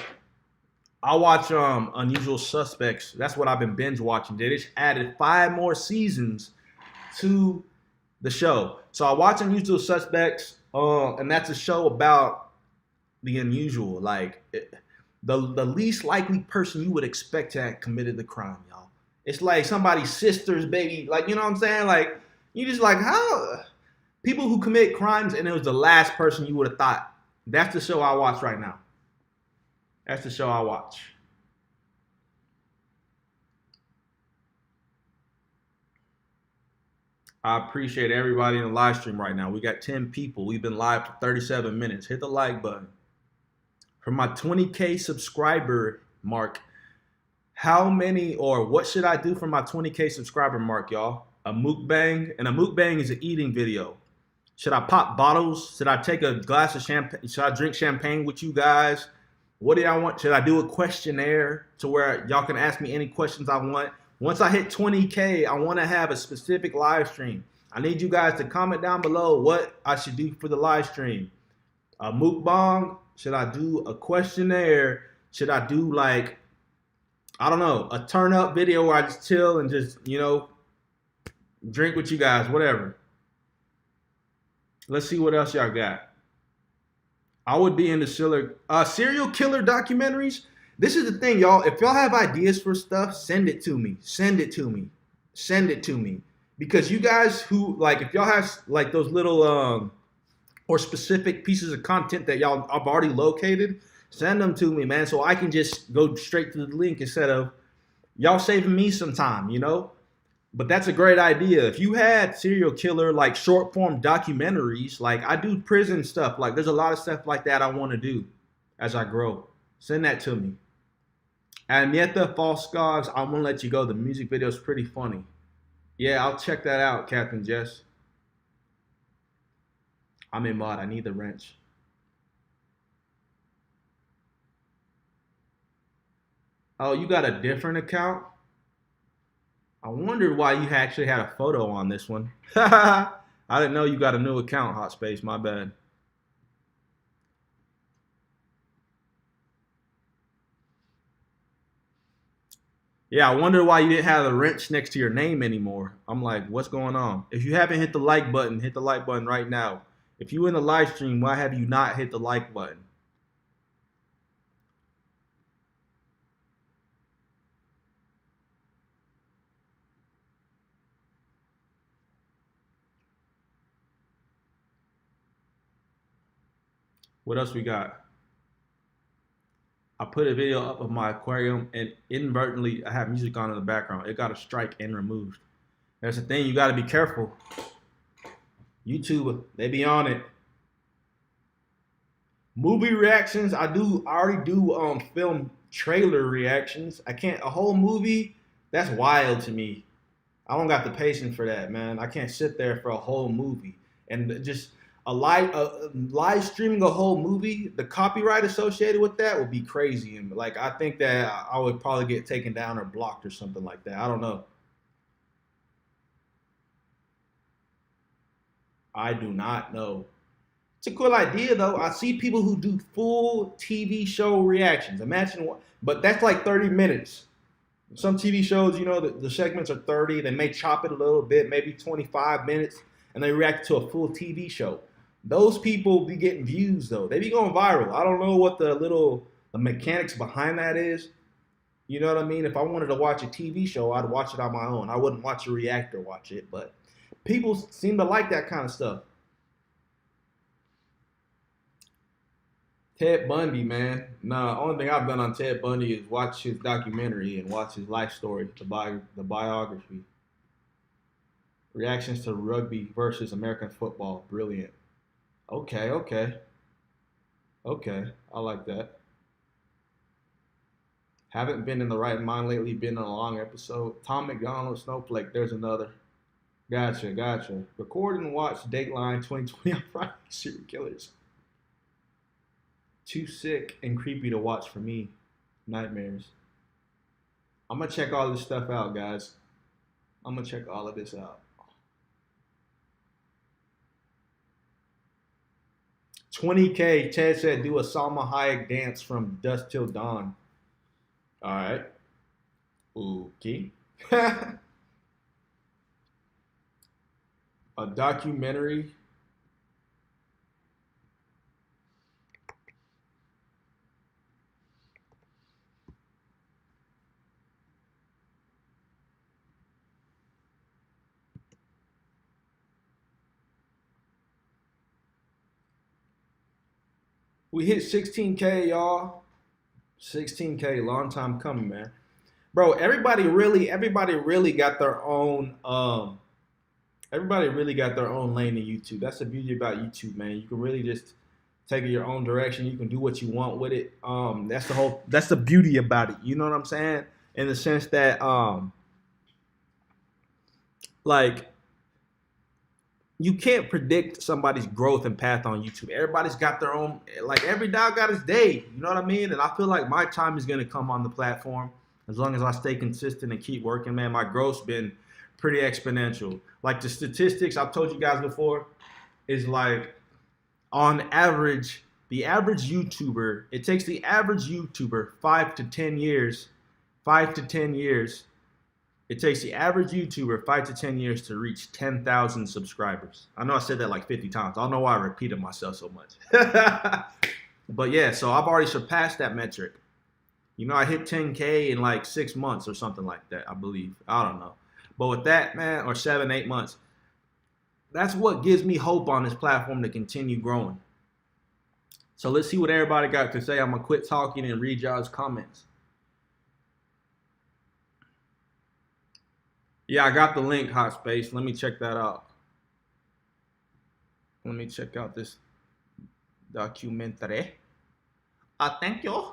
I watch Unusual Suspects. That's what I've been binge watching. They just added 5 more seasons to the show. So I watch Unusual Suspects, and that's a show about the unusual, like the least likely person you would expect to have committed the crime, y'all. It's like somebody's sister's baby, like, you know what I'm saying? Like, you just like, how? People who commit crimes and it was the last person you would have thought. That's the show I watch right now. That's the show I watch. I appreciate everybody in the live stream right now. We got 10 people. We've been live for 37 minutes. Hit the like button. For my 20K subscriber mark, how many or what should I do for my 20K subscriber mark, y'all? A mukbang, and a mukbang is an eating video. Should I pop bottles? Should I take a glass of champagne? Should I drink champagne with you guys? What do y'all want? Should I do a questionnaire to where y'all can ask me any questions I want? Once I hit 20K, I want to have a specific live stream. I need you guys to comment down below what I should do for the live stream. A mukbang? Should I do a questionnaire? Should I do like, I don't know, a turn up video where I just chill and just, you know, drink with you guys, whatever. Let's see what else y'all got. I would be into serial killer documentaries. This is the thing, y'all. If y'all have ideas for stuff, send it to me. Send it to me. Send it to me. Because you guys who, like, if y'all have, like, those little, or specific pieces of content that y'all have already located, send them to me, man, so I can just go straight to the link instead of y'all saving me some time, you know? But that's a great idea. If you had serial killer, like, short form documentaries, like, I do prison stuff. Like, there's a lot of stuff like that I want to do as I grow. Send that to me. And Mieta False Gods, I'm going to let you go. The music video is pretty funny. Yeah, I'll check that out, Captain Jess. I'm in mod. I need the wrench. Oh, you got a different account? I wondered why you actually had a photo on this one. I didn't know you got a new account, Hot Space. My bad. Yeah, I wonder why you didn't have the wrench next to your name anymore. I'm like, what's going on? If you haven't hit the like button, hit the like button right now. If you in the live stream, why have you not hit the like button? What else we got? I put a video up of my aquarium and inadvertently I have music on in the background. It got a strike and removed. That's the thing, you gotta be careful. YouTube, they be on it. Movie reactions, I already do film trailer reactions. I can't a whole movie, that's wild to me. I don't got the patience for that, man. I can't sit there for a whole movie and just live streaming a whole movie. The copyright associated with that would be crazy, and like I think that I would probably get taken down or blocked or something like that. I don't know. I do not know. It's a cool idea though. I see people who do full TV show reactions. Imagine what, but that's like 30 minutes. Some TV shows, the segments are 30. They may chop it a little bit, maybe 25 minutes, and they react to a full TV show. Those people be getting views though. They be going viral. I don't know what the mechanics behind that is. You know what I mean? If I wanted to watch a TV show, I'd watch it on my own. I wouldn't watch a reactor watch it, but people seem to like that kind of stuff. Ted Bundy, man. Nah, only thing I've done on Ted Bundy is watch his documentary and watch his life story, the biography. Reactions to rugby versus American football. Brilliant. Okay, okay. Okay. I like that. Haven't been in the right mind lately, been on a long episode. Tom McDonald, Snowflake, there's another. Gotcha, gotcha. Record and watch Dateline 2020 on Friday. Serial killers. Too sick and creepy to watch for me. Nightmares. I'm gonna check all this stuff out, guys. I'm gonna check all of this out. 20K, Ted said do a Salma Hayek dance from dusk till dawn. All right. Okay. A documentary. We hit 16K, y'all. 16K, long time coming, man. Bro, everybody really got their own everybody really got their own lane in YouTube. That's the beauty about YouTube, man. You can really just take it your own direction. You can do what you want with it. That's the beauty about it. You know what I'm saying? In the sense that like you can't predict somebody's growth and path on YouTube. Everybody's got their own, like every dog got his day. You know what I mean? And I feel like my time is gonna come on the platform as long as I stay consistent and keep working, man. My growth's been pretty exponential. Like the statistics I've told you guys before is like on average, the average YouTuber, it takes the average YouTuber 5 to 10 years, it takes the average YouTuber 5 to 10 years to reach 10,000 subscribers. I know I said that like 50 times. I don't know why I repeated myself so much. But yeah, so I've already surpassed that metric. I hit 10K in like 6 months or something like that, I believe. I don't know. But with that, man, or 7, 8 months, that's what gives me hope on this platform to continue growing. So let's see what everybody got to say. I'm going to quit talking and read y'all's comments. Yeah, I got the link, Hot Space. Let me check that out. Let me check out this documentary. Thank you.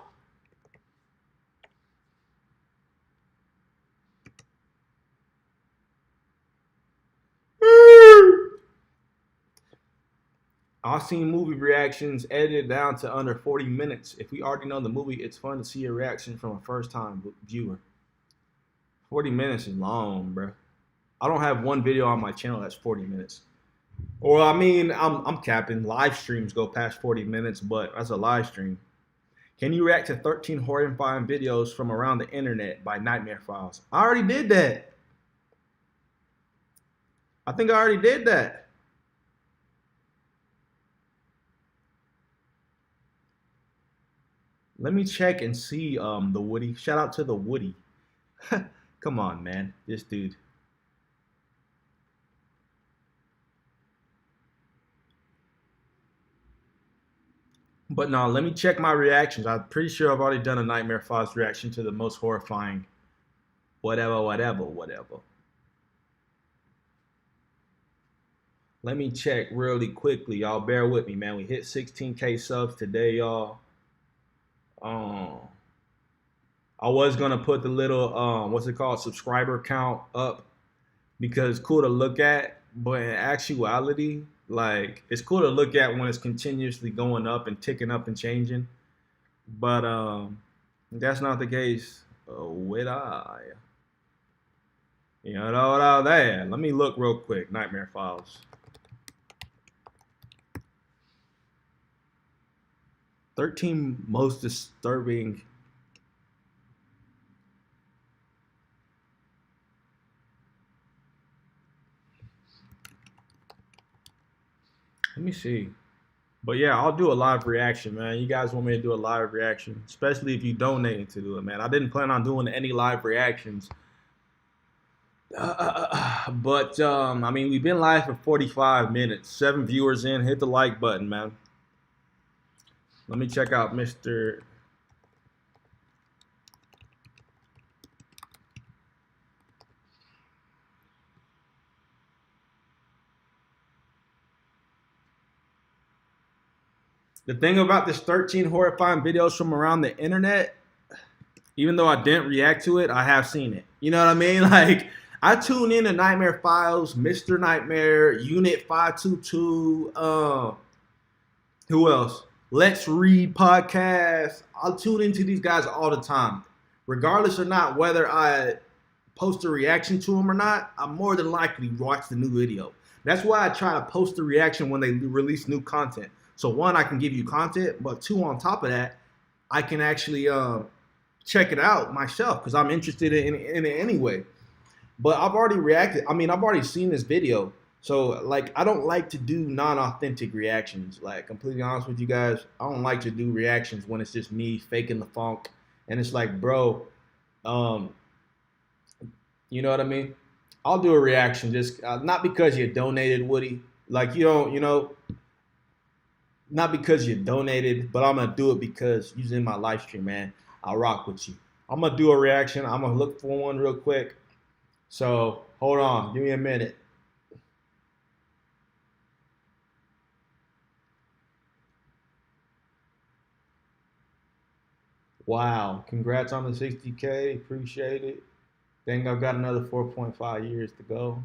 I've seen movie reactions edited down to under 40 minutes. If we already know the movie, it's fun to see a reaction from a first-time viewer. 40 minutes is long, bro. I don't have one video on my channel that's 40 minutes. Or I mean, I'm capping. Live streams go past 40 minutes, but that's a live stream. Can you react to 13 horrifying videos from around the internet by Nightmare Files? I already did that. I think I already did that. Let me check and see the Woody. Shout out to the Woody. Come on, man. This dude. But no, let me check my reactions. I'm pretty sure I've already done a Nightmare Files reaction to the most horrifying whatever. Let me check really quickly. Y'all bear with me, man. We hit 16K subs today, y'all. Um, I was gonna put the little what's it called, subscriber count up because it's cool to look at, but in actuality, like it's cool to look at when it's continuously going up and ticking up and changing. But that's not the case with I. You know what I'm saying? Let me look real quick. Nightmare Files. 13 most disturbing. Let me see. But yeah, I'll do a live reaction, man. You guys want me to do a live reaction, especially if you donated to do it, man. I didn't plan on doing any live reactions. But I mean, we've been live for 45 minutes. 7 viewers in. Hit the like button, man. Let me check out Mr. The thing about this 13 horrifying videos from around the internet, even though I didn't react to it, I have seen it. You know what I mean? Like, I tune in to Nightmare Files, Mr. Nightmare, Unit 522, who else? Let's Read podcast. I'll tune into these guys all the time. Regardless or not whether I post a reaction to them or not, I'm more than likely to watch the new video. That's why I try to post a reaction when they release new content. So one, I can give you content, but two, on top of that, I can actually check it out myself because I'm interested in it anyway. But I've already reacted. I mean, I've already seen this video. So, like, I don't like to do non-authentic reactions. Like, completely honest with you guys, I don't like to do reactions when it's just me faking the funk. And it's like, bro, you know what I mean? I'll do a reaction just not because you donated, Woody. Like, you don't, you know, not because you donated, but I'm going to do it because you're in my live stream, man. I'll rock with you. I'm going to do a reaction. I'm going to look for one real quick. So, hold on. Give me a minute. Wow. Congrats on the 60K. Appreciate it. Think I've got another 4.5 years to go.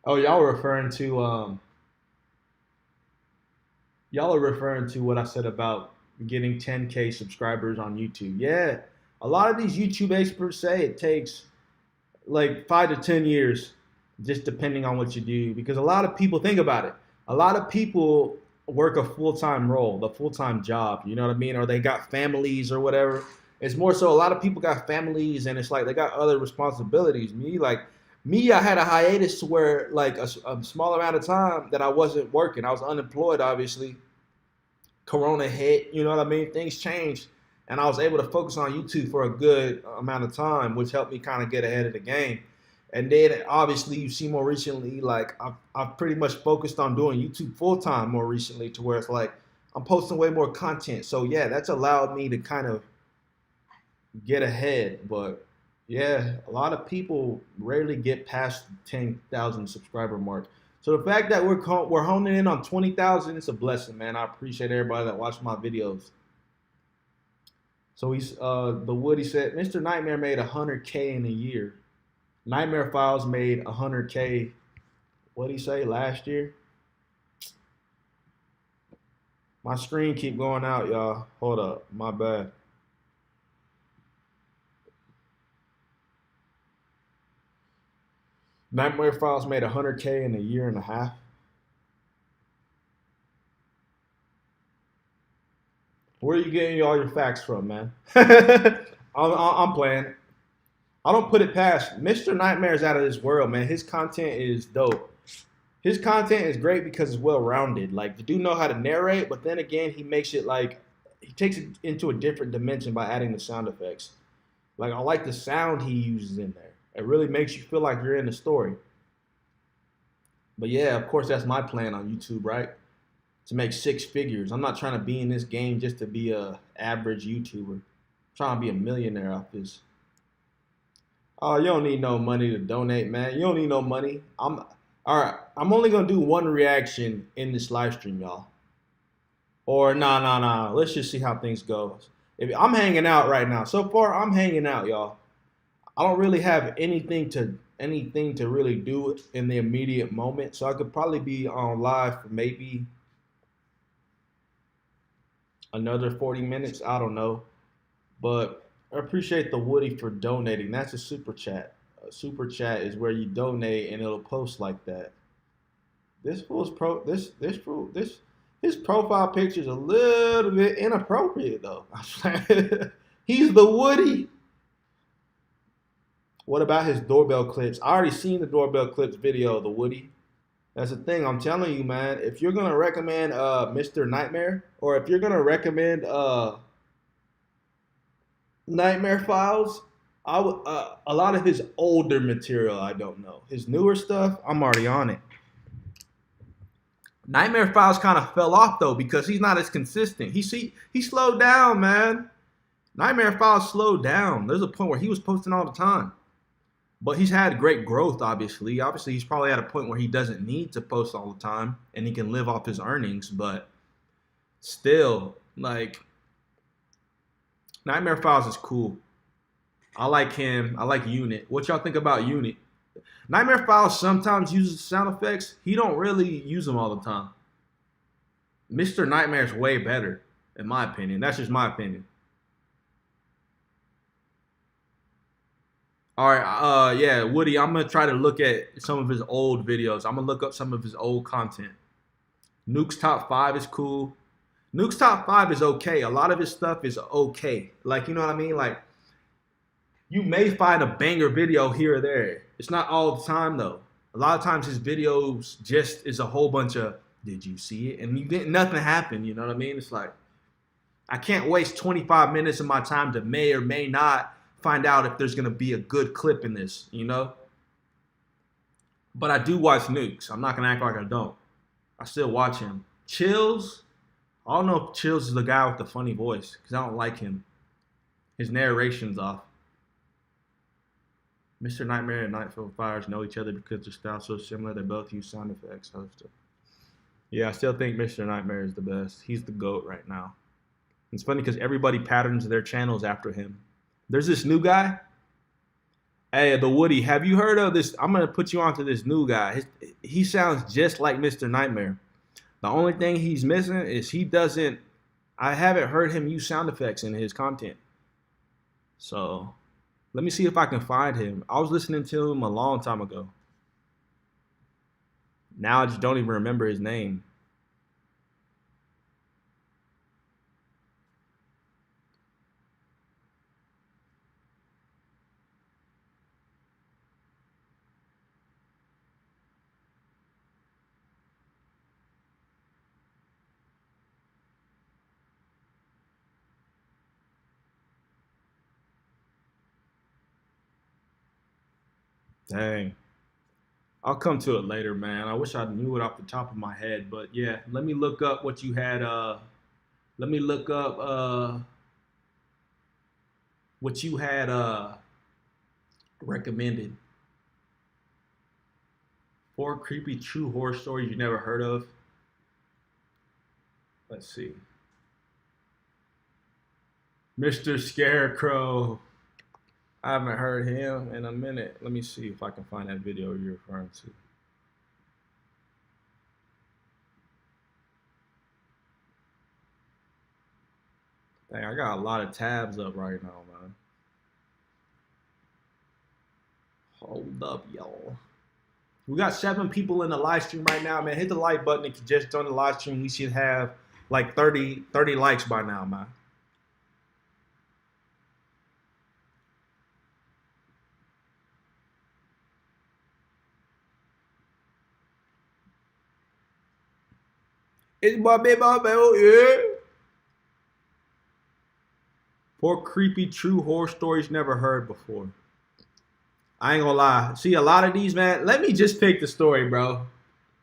Oh, y'all are referring to what I said about getting 10K subscribers on YouTube. Yeah. A lot of these YouTube experts say it takes like 5 to 10 years, just depending on what you do. Because a lot of people, think about it, a lot of people work a full-time role, the full-time job, you know what I mean? Or they got families or whatever. It's more so a lot of people got families and it's like they got other responsibilities. Me, I had a hiatus to where like a small amount of time that I wasn't working. I was unemployed, obviously. Corona hit, you know what I mean? Things changed. And I was able to focus on YouTube for a good amount of time, which helped me kind of get ahead of the game. And then obviously you see more recently, like I've pretty much focused on doing YouTube full time more recently to where it's like I'm posting way more content. So yeah, that's allowed me to kind of get ahead. But yeah, a lot of people rarely get past 10,000 subscriber mark. So the fact that we're honing in on 20,000, it's a blessing, man. I appreciate everybody that watched my videos. So the Woody said, Mr. Nightmare made 100K in a year. Nightmare Files made 100K, what'd he say, last year? My screen keep going out, y'all. Hold up, my bad. Nightmare Files made 100K in a year and a half. Where are you getting all your facts from, man? I'm playing. I don't put it past. Mr. Nightmare's out of this world, man. His content is dope. His content is great because it's well-rounded. Like, the dude know how to narrate, but then again, he makes it like, he takes it into a different dimension by adding the sound effects. Like, I like the sound he uses in there. It really makes you feel like you're in the story. But yeah, of course, that's my plan on YouTube, right? To make 6 figures. I'm not trying to be in this game just to be a average YouTuber. I'm trying to be a millionaire off this. Oh, you don't need no money to donate, man. You don't need no money. All right. I'm only gonna do one reaction in this live stream, y'all. Or nah. Let's just see how things go. If I'm hanging out right now, so far I'm hanging out, y'all. I don't really have anything to really do in the immediate moment, so I could probably be on live for maybe another 40 minutes. I don't know, but I appreciate the Woody for donating. That's a super chat. A super chat is where you donate and it'll post like that. This fool's this his profile picture is a little bit inappropriate though. He's the Woody. What about his doorbell clips? I already seen the doorbell clips video of the Woody. That's the thing. I'm telling you, man. If you're gonna recommend Mr. Nightmare, or if you're gonna recommend Nightmare Files, I would a lot of his older material. I don't know his newer stuff. I'm already on it. Nightmare Files kind of fell off though because he's not as consistent. He slowed down, man. Nightmare Files slowed down. There's a point where he was posting all the time. But he's had great growth, obviously. Obviously, he's probably at a point where he doesn't need to post all the time and he can live off his earnings. But still, like, Nightmare Files is cool. I like him. I like Unit. What y'all think about Unit? Nightmare Files sometimes uses sound effects. He don't really use them all the time. Mr. Nightmare's way better, in my opinion. That's just my opinion. All right, yeah, Woody, I'm gonna try to look at some of his old videos. I'm gonna look up some of his old content. Nuke's Top 5 is cool. Nuke's Top 5 is okay. A lot of his stuff is okay. Like, you know what I mean? Like, you may find a banger video here or there. It's not all the time, though. A lot of times his videos just is a whole bunch of, did you see it? And you didn't, nothing happened, you know what I mean? It's like, I can't waste 25 minutes of my time to may or may not find out if there's going to be a good clip in this, you know? But I do watch Nukes. I'm not going to act like I don't. I still watch him. Chills, I don't know if Chills is the guy with the funny voice because I don't like him. His narration's off. Mr. Nightmare and Nightfall Fires know each other because their styles so similar. They both use sound effects. Yeah, I still think Mr. Nightmare is the best. He's the GOAT right now. It's funny because everybody patterns their channels after him. There's this new guy. Hey, the Woody, have you heard of this? I'm going to put you on to this new guy. He sounds just like Mr. Nightmare. The only thing he's missing is I haven't heard him use sound effects in his content. So let me see if I can find him. I was listening to him a long time ago. Now I just don't even remember his name. Dang. I'll come to it later, man. I wish I knew it off the top of my head, but yeah, let me look up what you had let me look up what you had recommended. 4 creepy true horror stories you never heard of. Let's see. Mr. Scarecrow. I haven't heard him in a minute. Let me see if I can find that video you're referring to. Dang, I got a lot of tabs up right now, man. Hold up, y'all. We got 7 people in the live stream right now, man. Hit the like button if you just joined the live stream. We should have like 30 likes by now, man. It's my baby, yeah. 4 creepy true horror stories never heard before. I ain't gonna lie. See, a lot of these, man, let me just pick the story, bro.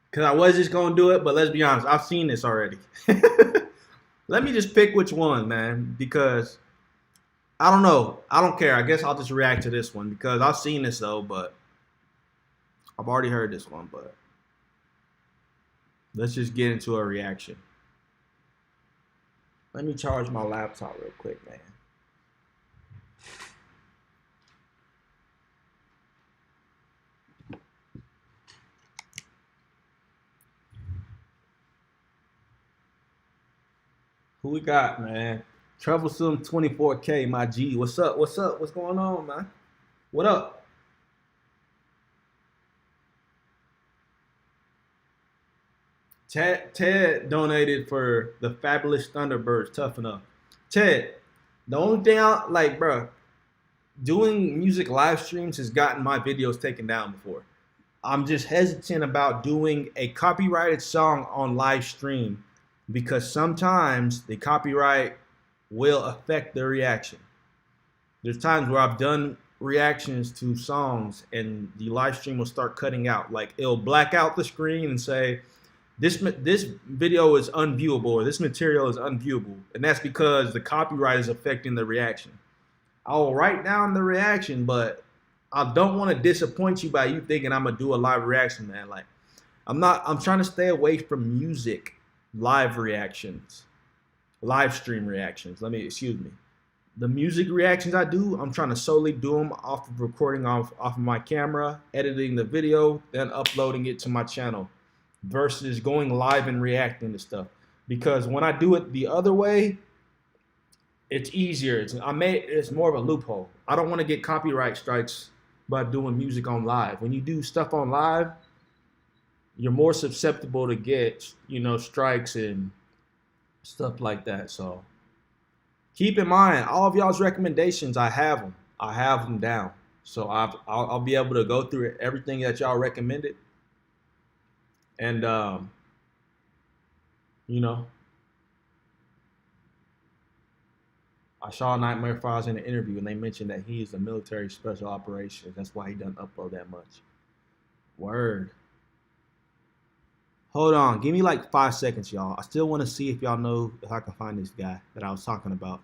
Because I was just gonna do it, but let's be honest, I've seen this already. Let me just pick which one, man, because I don't know. I don't care. I guess I'll just react to this one because I've seen this though, but I've already heard this one, but let's just get into a reaction. Let me charge my laptop real quick, man. Who we got, man? Troublesome 24K, my G. What's up? What's up? What's going on, man? What up? Ted donated for the Fabulous Thunderbirds. Tough enough. Ted, the only thing I like, bro, doing music live streams has gotten my videos taken down before. I'm just hesitant about doing a copyrighted song on live stream because sometimes the copyright will affect the reaction. There's times where I've done reactions to songs and the live stream will start cutting out. Like it'll black out the screen and say, this video is unviewable or this material is unviewable. And that's because the copyright is affecting the reaction. I will write down the reaction, but I don't want to disappoint you by you thinking I'm gonna do a live reaction, man. Like I'm trying to stay away from music live reactions, live stream reactions. Excuse me. The music reactions I do, I'm trying to solely do them off of recording off of my camera, editing the video, then uploading it to my channel versus going live and reacting to stuff. Because when I do it the other way, it's easier. It's more of a loophole. I don't want to get copyright strikes by doing music on live. When you do stuff on live, you're more susceptible to get, strikes and stuff like that. So keep in mind, all of y'all's recommendations, I have them. I have them down. So I'll be able to go through everything that y'all recommended. And, I saw Nightmare Files in an interview and they mentioned that he is a military special operations. That's why he doesn't upload that much. Word. Hold on. Give me like 5 seconds, y'all. I still want to see if y'all know if I can find this guy that I was talking about.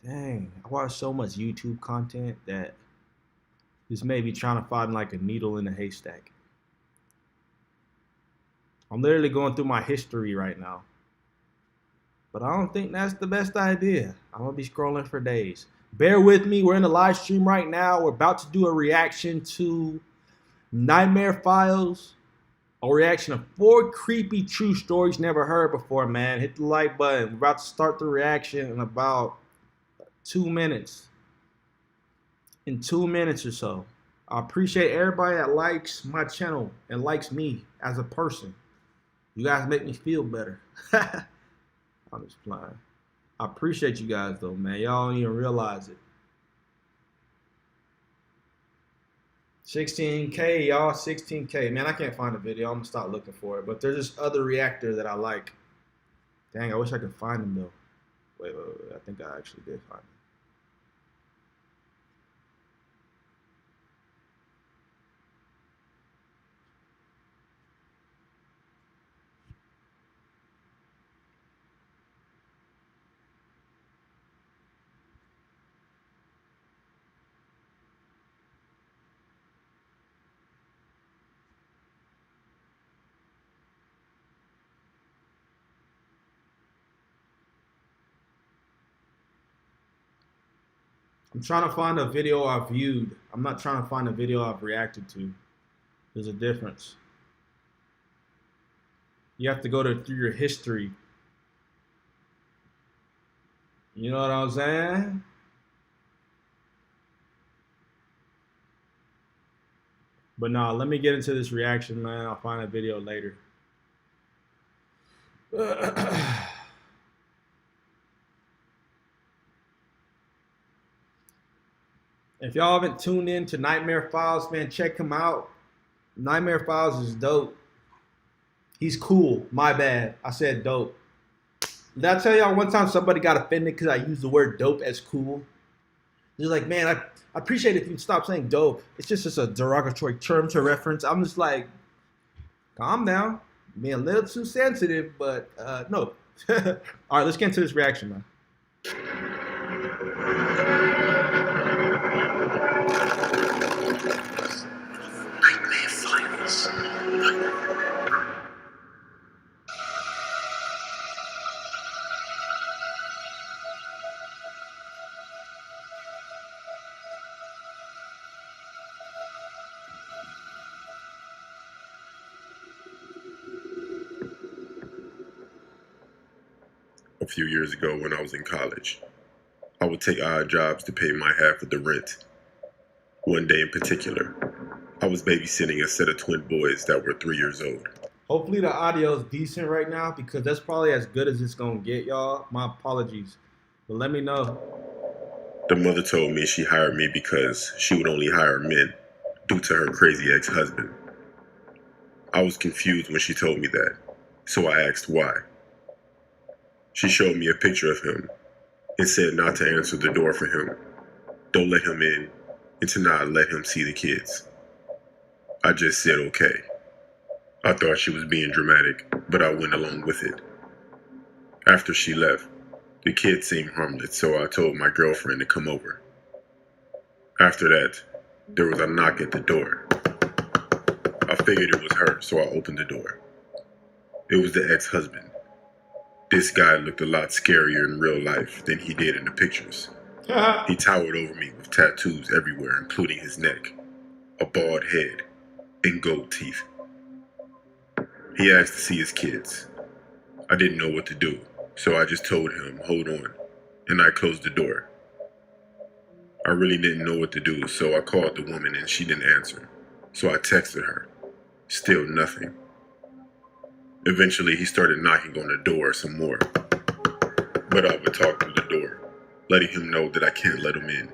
Dang. I watch so much YouTube content that this may be trying to find like a needle in a haystack. I'm literally going through my history right now. But I don't think that's the best idea. I'm going to be scrolling for days. Bear with me. We're in the live stream right now. We're about to do a reaction to Nightmare Files. A reaction of 4 creepy true stories never heard before, man. Hit the like button. We're about to start the reaction in about 2 minutes. In 2 minutes or so. I appreciate everybody that likes my channel and likes me as a person. You guys make me feel better. I'm just playing. I appreciate you guys though, man. Y'all don't even realize it. 16K, y'all, 16K. Man, I can't find a video. I'm gonna start looking for it. But there's this other reactor that I like. Dang, I wish I could find him though. Wait. I think I actually did find him. I'm trying to find a video I viewed. I'm not trying to find a video I've reacted to. There's a difference. You have to go through your history. You know what I'm saying? But nah, let me get into this reaction, man. I'll find a video later. If y'all haven't tuned in to Nightmare Files, man, check him out. Nightmare Files is dope. He's cool. My bad. I said dope. Did I tell y'all one time somebody got offended because I used the word dope as cool? They're like, man, I appreciate it if you stop saying dope. It's just a derogatory term to reference. I'm just like, calm down. Being a little too sensitive, but no. All right, let's get into this reaction, man. Nightmare Files. A few years ago when I was in college, I would take odd jobs to pay my half of the rent. One day in particular, I was babysitting a set of twin boys that were 3 years old. Hopefully the audio is decent right now because that's probably as good as it's gonna get, y'all. My apologies, but let me know. The mother told me she hired me because she would only hire men due to her crazy ex-husband. I was confused when she told me that, so I asked why. She showed me a picture of him and said not to answer the door for him, don't let him in, and to not let him see the kids. I just said okay. I thought she was being dramatic, but I went along with it. After she left, the kids seemed harmless, so I told my girlfriend to come over. After that, there was a knock at the door. I figured it was her, so I opened the door. It was the ex-husband. This guy looked a lot scarier in real life than he did in the pictures. He towered over me with tattoos everywhere, including his neck, a bald head, and gold teeth. He asked to see his kids. I didn't know what to do, so I just told him, hold on, and I closed the door. I really didn't know what to do, so I called the woman and she didn't answer. So I texted her. Still nothing. Eventually, he started knocking on the door some more. But I would talk through the door, letting him know that I can't let him in,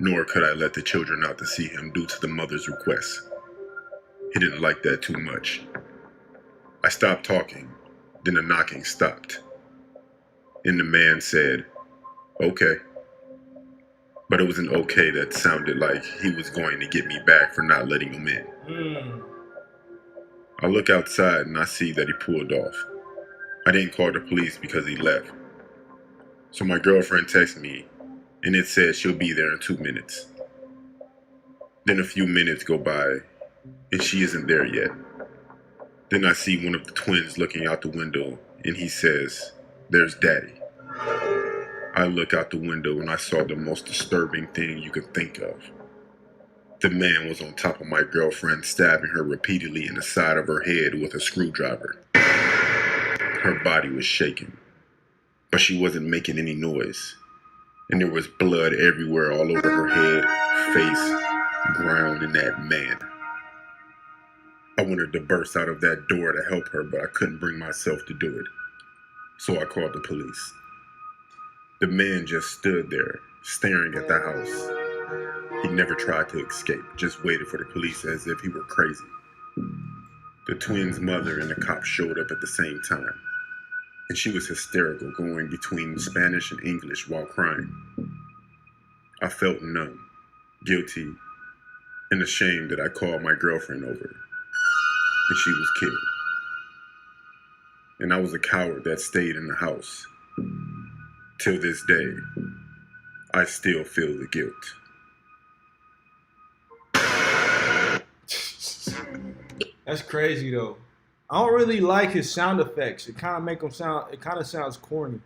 nor could I let the children out to see him due to the mother's request. He didn't like that too much. I stopped talking, then the knocking stopped. And the man said, okay. But it was an okay that sounded like he was going to get me back for not letting him in. I look outside and I see that he pulled off. I didn't call the police because he left. So my girlfriend texted me and it said she'll be there in 2 minutes. Then a few minutes go by and she isn't there yet. Then I see one of the twins looking out the window and he says, there's Daddy. I look out the window and I saw the most disturbing thing you could think of. The man was on top of my girlfriend, stabbing her repeatedly in the side of her head with a screwdriver. Her body was shaking, but she wasn't making any noise. And there was blood everywhere, all over her head, face, ground, and that man. I wanted to burst out of that door to help her, but I couldn't bring myself to do it. So I called the police. The man just stood there, staring at the house. He never tried to escape, just waited for the police as if he were crazy. The twins' mother and the cop showed up at the same time, and she was hysterical, going between Spanish and English while crying. I felt numb, guilty, and ashamed that I called my girlfriend over, and she was killed. And I was a coward that stayed in the house. Till this day, I still feel the guilt. That's crazy though. I don't really like his sound effects. It kind of make him sound. It kind of sounds corny.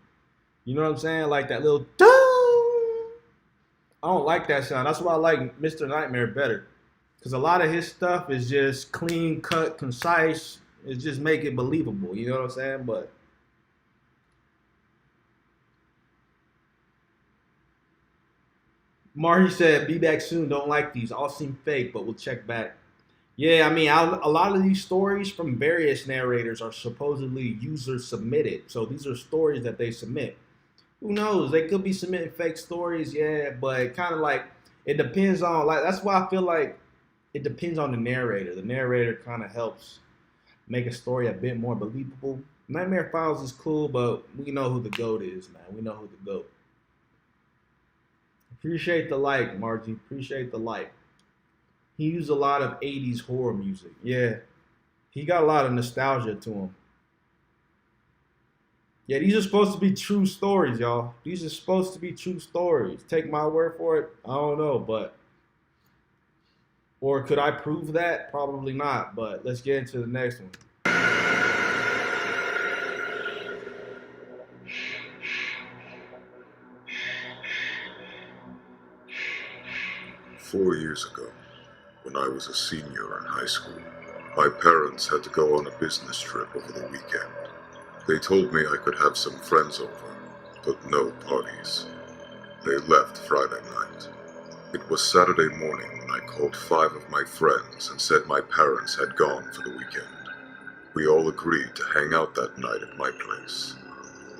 You know what I'm saying? Like that little. Doo! I don't like that sound. That's why I like Mr. Nightmare better, because a lot of his stuff is just clean cut, concise. It just make it believable. You know what I'm saying? But Marty said, "Be back soon. Don't like these. All seem fake, but we'll check back." Yeah, I mean, a lot of these stories from various narrators are supposedly user submitted. So these are stories that they submit. Who knows? They could be submitting fake stories, yeah, but kind of like it depends on, like, that's why I feel like it depends on the narrator. The narrator kind of helps make a story a bit more believable. Nightmare Files is cool, but we know who the GOAT is, man. We know who the GOAT. Appreciate the like, Margie. Appreciate the like. He used a lot of 80s horror music. Yeah. He got a lot of nostalgia to him. Yeah, these are supposed to be true stories, y'all. These are supposed to be true stories. Take my word for it. I don't know, but or could I prove that? Probably not. But let's get into the next one. 4 years ago, when I was a senior in high school, my parents had to go on a business trip over the weekend. They told me I could have some friends over, but no parties. They left Friday night. It was Saturday morning when I called 5 of my friends and said my parents had gone for the weekend. We all agreed to hang out that night at my place.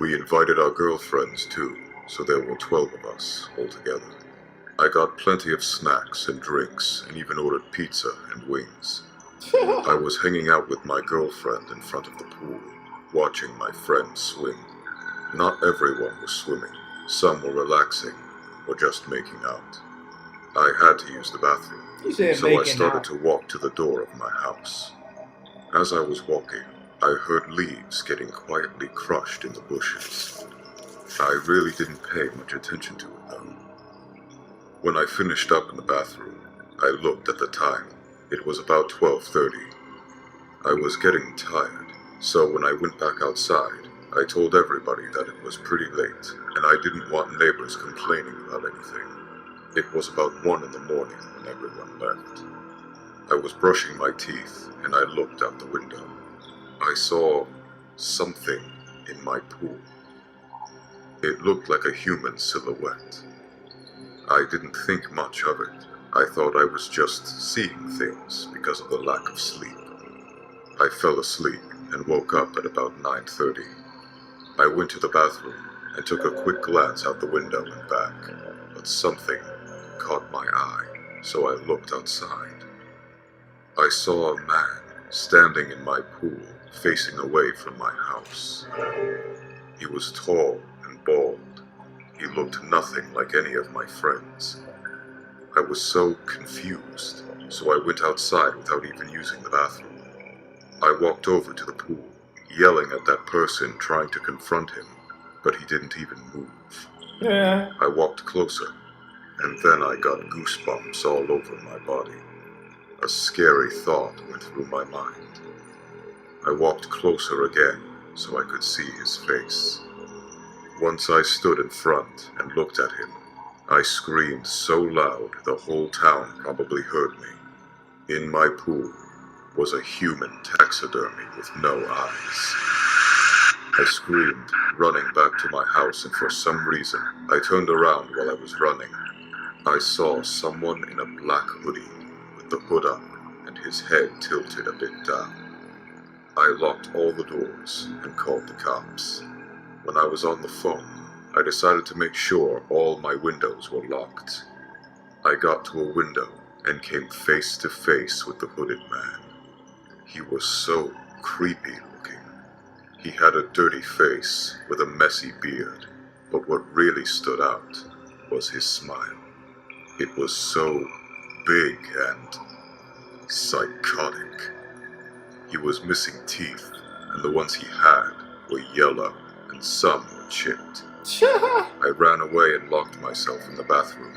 We invited our girlfriends too, so there were 12 of us altogether. I got plenty of snacks and drinks and even ordered pizza and wings. I was hanging out with my girlfriend in front of the pool, watching my friends swim. Not everyone was swimming. Some were relaxing or just making out. I had to use the bathroom, You said so I making started out. to walk to the door of my house. As I was walking, I heard leaves getting quietly crushed in the bushes. I really didn't pay much attention to it though. When I finished up in the bathroom, I looked at the time. It was about 12:30. I was getting tired, so when I went back outside, I told everybody that it was pretty late and I didn't want neighbors complaining about anything. It was about 1 in the morning when everyone left. I was brushing my teeth and I looked out the window. I saw something in my pool. It looked like a human silhouette. I didn't think much of it. I thought I was just seeing things because of the lack of sleep. I fell asleep and woke up at about 9:30. I went to the bathroom and took a quick glance out the window and back, but something caught my eye, so I looked outside. I saw a man standing in my pool, facing away from my house. He was tall and bald. He looked nothing like any of my friends. I was so confused, so I went outside without even using the bathroom. I walked over to the pool, yelling at that person, trying to confront him, but he didn't even move. Yeah. I walked closer, and then I got goosebumps all over my body. A scary thought went through my mind. I walked closer again, so I could see his face. Once I stood in front and looked at him, I screamed so loud the whole town probably heard me. In my pool was a human taxidermy with no eyes. I screamed, running back to my house, and for some reason, I turned around while I was running. I saw someone in a black hoodie with the hood up and his head tilted a bit down. I locked all the doors and called the cops. When I was on the phone, I decided to make sure all my windows were locked. I got to a window and came face to face with the hooded man. He was so creepy looking. He had a dirty face with a messy beard, but what really stood out was his smile. It was so big and psychotic. He was missing teeth, and the ones he had were yellow and some were chipped. I ran away and locked myself in the bathroom.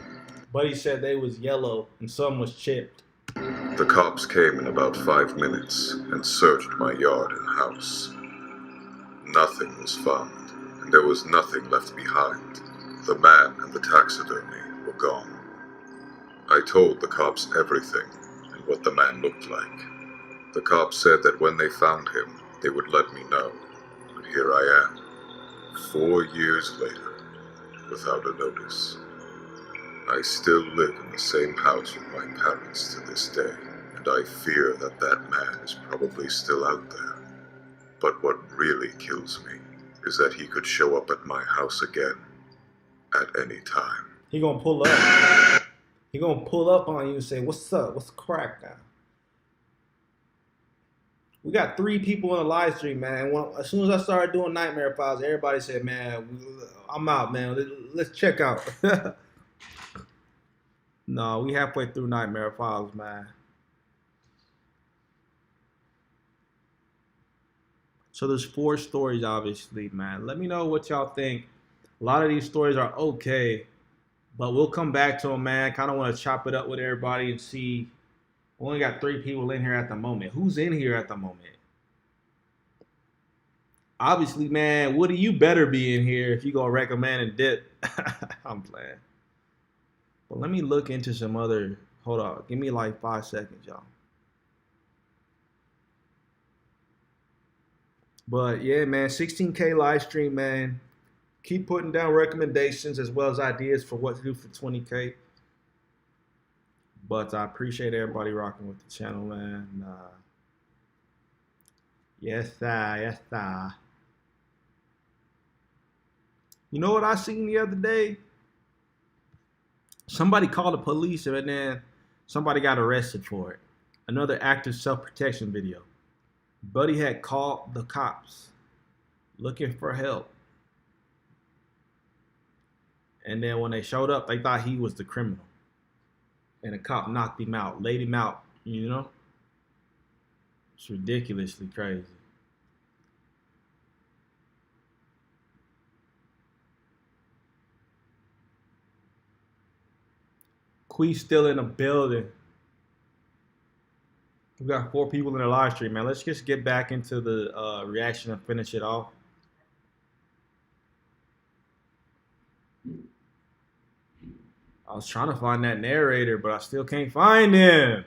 Buddy said they was yellow and some was chipped. The cops came in about 5 minutes and searched my yard and house. Nothing was found, and there was nothing left behind. The man and the taxidermy were gone. I told the cops everything and what the man looked like. The cops said that when they found him, they would let me know. And here I am, 4 years later, without a notice. I still live in the same house with my parents to this day, and I fear that that man is probably still out there. But what really kills me is that he could show up at my house again at any time. He gonna pull up. He gonna pull up on you and say, "What's up? What's the crack now?" We got 3 people in the live stream, man. As soon as I started doing Nightmare Files, everybody said, "Man, I'm out, man. Let's check out." No, we halfway through Nightmare Files, man. So there's 4 stories, obviously, man. Let me know what y'all think. A lot of these stories are okay, but we'll come back to them, man. Kind of want to chop it up with everybody and see. We only got 3 people in here at the moment. Who's in here at the moment? Obviously, man, Woody, you better be in here if you gonna recommend and dip. I'm playing. But let me look into some other. Hold on. Give me like 5 seconds, y'all. But yeah, man, 16K live stream, man. Keep putting down recommendations as well as ideas for what to do for 20K. But I appreciate everybody rocking with the channel, man. Yes, sir. Yes, sir. You know what I seen the other day? Somebody called the police and then somebody got arrested for it. Another active self-protection video. Buddy had called the cops looking for help. And then when they showed up, they thought he was the criminal. And the cop knocked him out, laid him out, you know? It's ridiculously crazy. Quee's still in the building. We got 4 people in the live stream, man. Let's just get back into the reaction and finish it off. I was trying to find that narrator, but I still can't find him.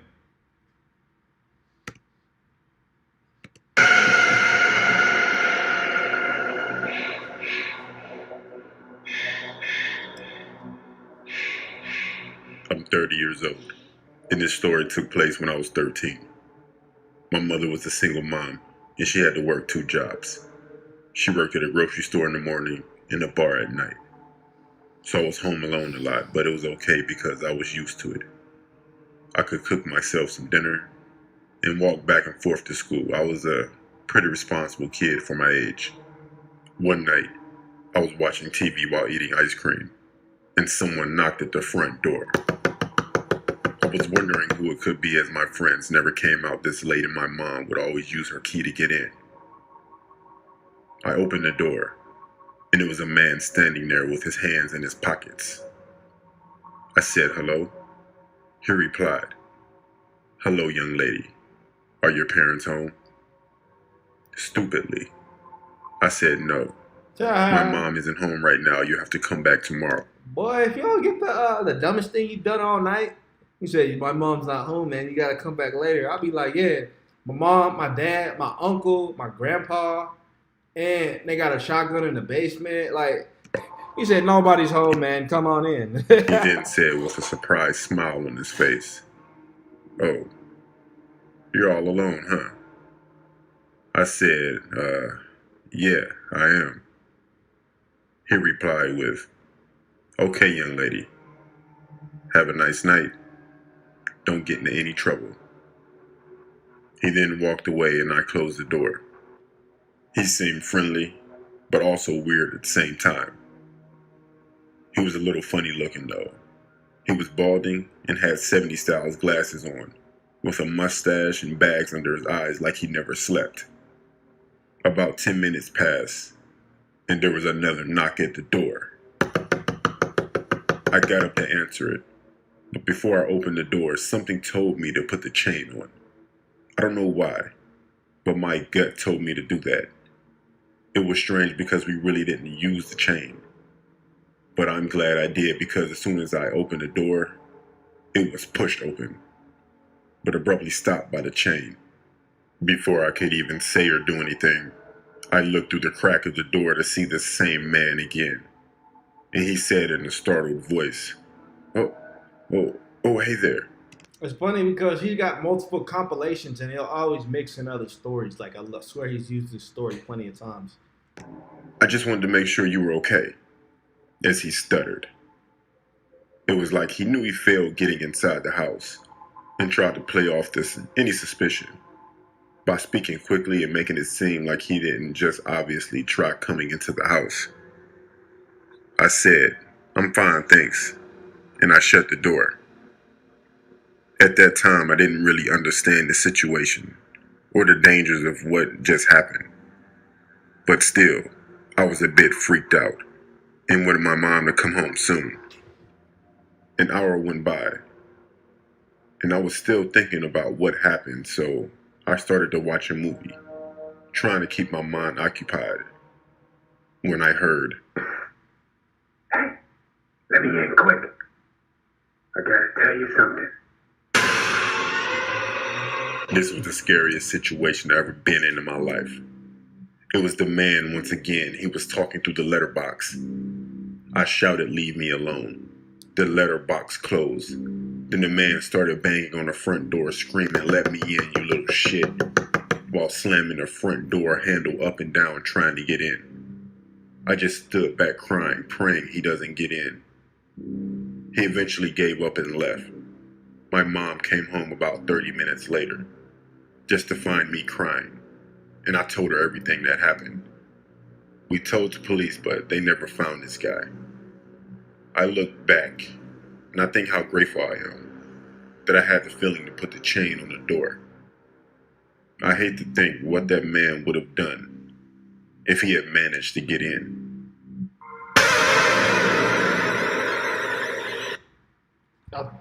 I'm 30 years old, and this story took place when I was 13. My mother was a single mom, and she had to work 2 jobs. She worked at a grocery store in the morning and a bar at night. So I was home alone a lot, but it was okay because I was used to it. I could cook myself some dinner and walk back and forth to school. I was a pretty responsible kid for my age. One night, I was watching TV while eating ice cream, and someone knocked at the front door. I was wondering who it could be as my friends never came out this late and my mom would always use her key to get in. I opened the door, and it was a man standing there with his hands in his pockets. I said, "Hello?" He replied, "Hello, young lady. Are your parents home?" Stupidly, I said, "No. My mom isn't home right now. You have to come back tomorrow." Boy, if you don't get the dumbest thing you've done all night, you say, "My mom's not home, man. You got to come back later." I'll be like, yeah, my mom, my dad, my uncle, my grandpa, and they got a shotgun in the basement. Like, he said, "Nobody's home, man. Come on in." He then said with a surprised smile on his face, "Oh, you're all alone, huh?" I said, "Yeah, I am." He replied with, "Okay, young lady. Have a nice night. Don't get into any trouble." He then walked away and I closed the door. He seemed friendly, but also weird at the same time. He was a little funny looking though. He was balding and had 70s style glasses on, with a mustache and bags under his eyes like he never slept. About 10 minutes passed, and there was another knock at the door. I got up to answer it, but before I opened the door, something told me to put the chain on. I don't know why, but my gut told me to do that. It was strange because we really didn't use the chain. But I'm glad I did because as soon as I opened the door, it was pushed open, but abruptly stopped by the chain. Before I could even say or do anything, I looked through the crack of the door to see the same man again. And he said in a startled voice, Oh, hey there." It's funny because he's got multiple compilations and he'll always mix in other stories. Like, I swear he's used this story plenty of times. "I just wanted to make sure you were okay," as he stuttered. It was like he knew he failed getting inside the house and tried to play off any suspicion by speaking quickly and making it seem like he didn't just obviously try coming into the house. I said, "I'm fine, thanks," and I shut the door. At that time, I didn't really understand the situation or the dangers of what just happened. But still, I was a bit freaked out and wanted my mom to come home soon. An hour went by, and I was still thinking about what happened, so I started to watch a movie, trying to keep my mind occupied, when I heard, Hey, let me in quick. I gotta tell you something. this was the scariest situation I've ever been in my life. It was the man once again. He was talking through the letterbox. I shouted, "Leave me alone." The letterbox closed. Then the man started banging on the front door, screaming, "Let me in, you little shit," while slamming the front door handle up and down trying to get in. I just stood back crying, praying he doesn't get in. He eventually gave up and left. My mom came home about 30 minutes later, just to find me crying, and I told her everything that happened. We told the police, but they never found this guy. I look back, and I think how grateful I am that I had the feeling to put the chain on the door. I hate to think what that man would have done if he had managed to get in.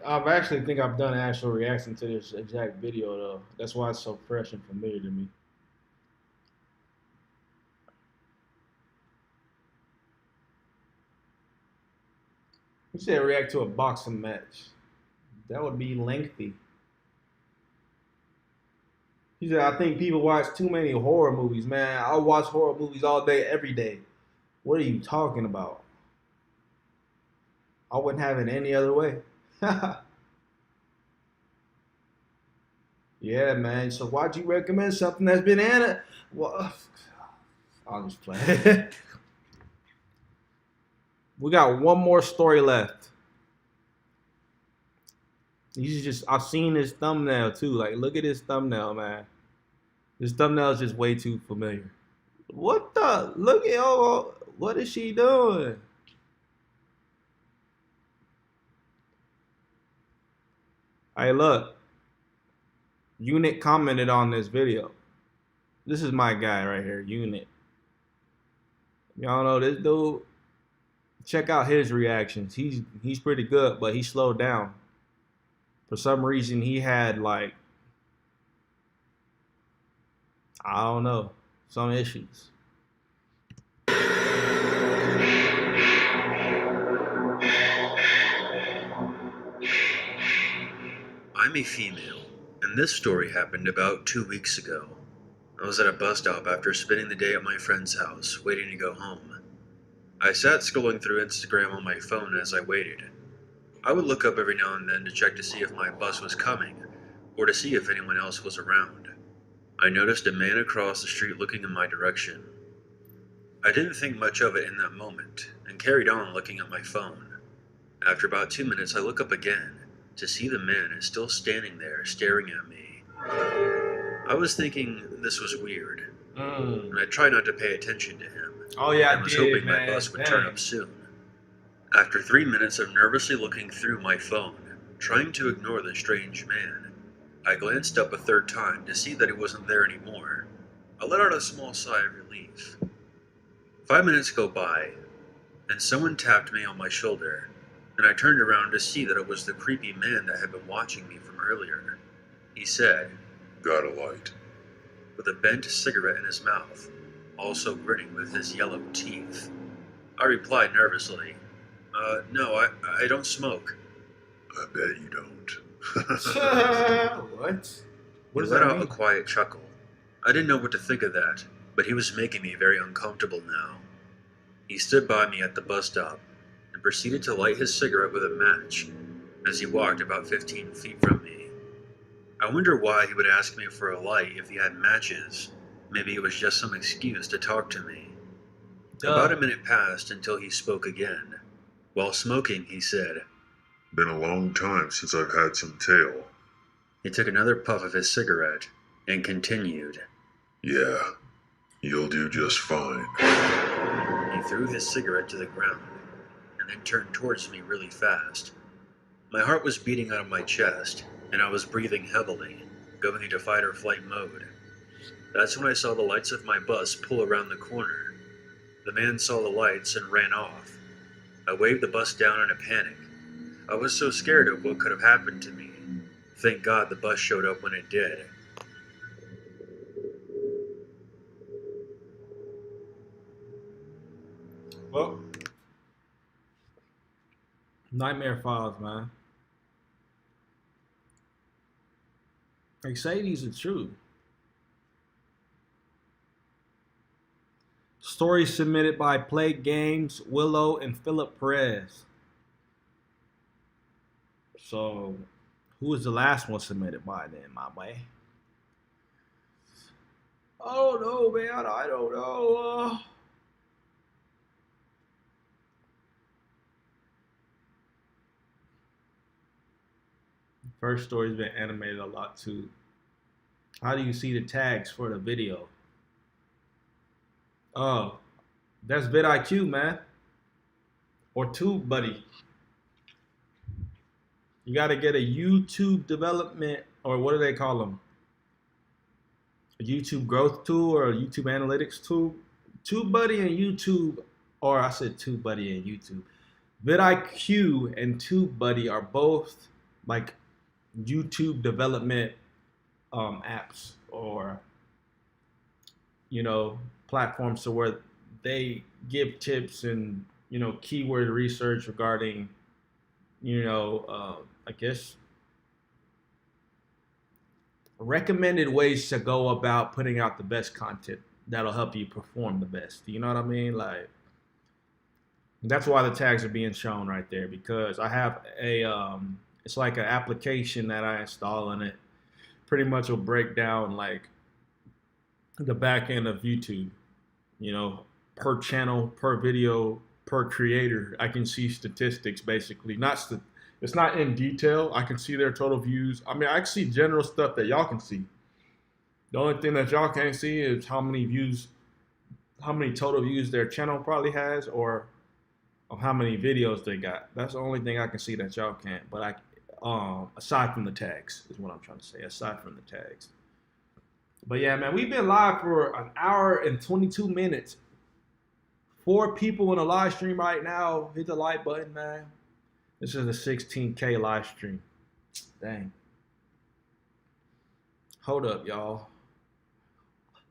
I've actually think I've done an actual reaction to this exact video though. That's why it's so fresh and familiar to me. You said react to a boxing match. That would be lengthy. He said, I think people watch too many horror movies, man. I watch horror movies all day, every day. What are you talking about? I wouldn't have it any other way. Yeah, man. So why'd you recommend something that's been Well, I'll just play. We got one more story left. I've seen his thumbnail too. Like, look at his thumbnail, man. This thumbnail is just way too familiar. What the? Look at, oh, what is she doing? Hey, look. Unit commented on this video. This is my guy right here, Unit. Y'all know this dude. Check out his reactions. He's pretty good, but he slowed down. For some reason, he had like, I don't know, some issues. I'm a female, and this story happened about 2 weeks ago. I was at a bus stop after spending the day at my friend's house, waiting to go home. I sat scrolling through Instagram on my phone as I waited. I would look up every now and then to check to see if my bus was coming, or to see if anyone else was around. I noticed a man across the street looking in my direction. I didn't think much of it in that moment, and carried on looking at my phone. After about 2 minutes, I look up again, to see the man is still standing there staring at me. I was thinking this was weird, and I tried not to pay attention to him. Oh yeah, I was hoping my bus would turn up soon. After 3 minutes of nervously looking through my phone, trying to ignore the strange man, I glanced up a third time to see that he wasn't there anymore. I let out a small sigh of relief. 5 minutes go by, and someone tapped me on my shoulder, and I turned around to see that it was the creepy man that had been watching me from earlier. He said, Got a light. with a bent cigarette in his mouth, also grinning with his yellow teeth. I replied nervously, no, I don't smoke. I bet you don't. What? He let out a quiet chuckle. I didn't know what to think of that, but he was making me very uncomfortable now. He stood by me at the bus stop and proceeded to light his cigarette with a match as he walked about 15 feet from me. I wonder why he would ask me for a light if he had matches. Maybe it was just some excuse to talk to me. About a minute passed until he spoke again. While smoking, he said, Been a long time since I've had some tail. He took another puff of his cigarette and continued. Yeah, you'll do just fine. He threw his cigarette to the ground and then turned towards me really fast. My heart was beating out of my chest, and I was breathing heavily, going into fight or flight mode. That's when I saw the lights of my bus pull around the corner. The man saw the lights and ran off. I waved the bus down in a panic. I was so scared of what could have happened to me. Thank God the bus showed up when it did. Well, nightmare files, man. They say these are true. Story submitted by Play Games, Willow, and Philip Perez. So, who was the last one submitted by then, my boy? I don't know, man. I don't know. First story's been animated a lot too. How do you see the tags for the video? Oh, that's vidIQ, man. Or TubeBuddy. You got to get a YouTube development, or what do they call them? A YouTube growth tool or a YouTube analytics tool. TubeBuddy and YouTube, or I said TubeBuddy and YouTube. vidIQ and TubeBuddy are both like YouTube development apps, or platforms, so where they give tips and keyword research regarding I guess recommended ways to go about putting out the best content that'll help you perform the best. You know what I mean? Like, that's why the tags are being shown right there, because I have a it's like an application that I install, and it pretty much will break down like the back end of YouTube, per channel, per video, per creator. I can see statistics, basically. It's not in detail. I can see their total views. I mean, I can see general stuff that y'all can see. The only thing that y'all can't see is how many total views their channel probably has, or how many videos they got. That's the only thing I can see that y'all can't. But aside from the tags, is what I'm trying to say. Aside from the tags. But yeah, man, we've been live for an hour and 22 minutes. 4 people in a live stream right now. Hit the like button, man. This is a 16K live stream. Dang. Hold up, y'all.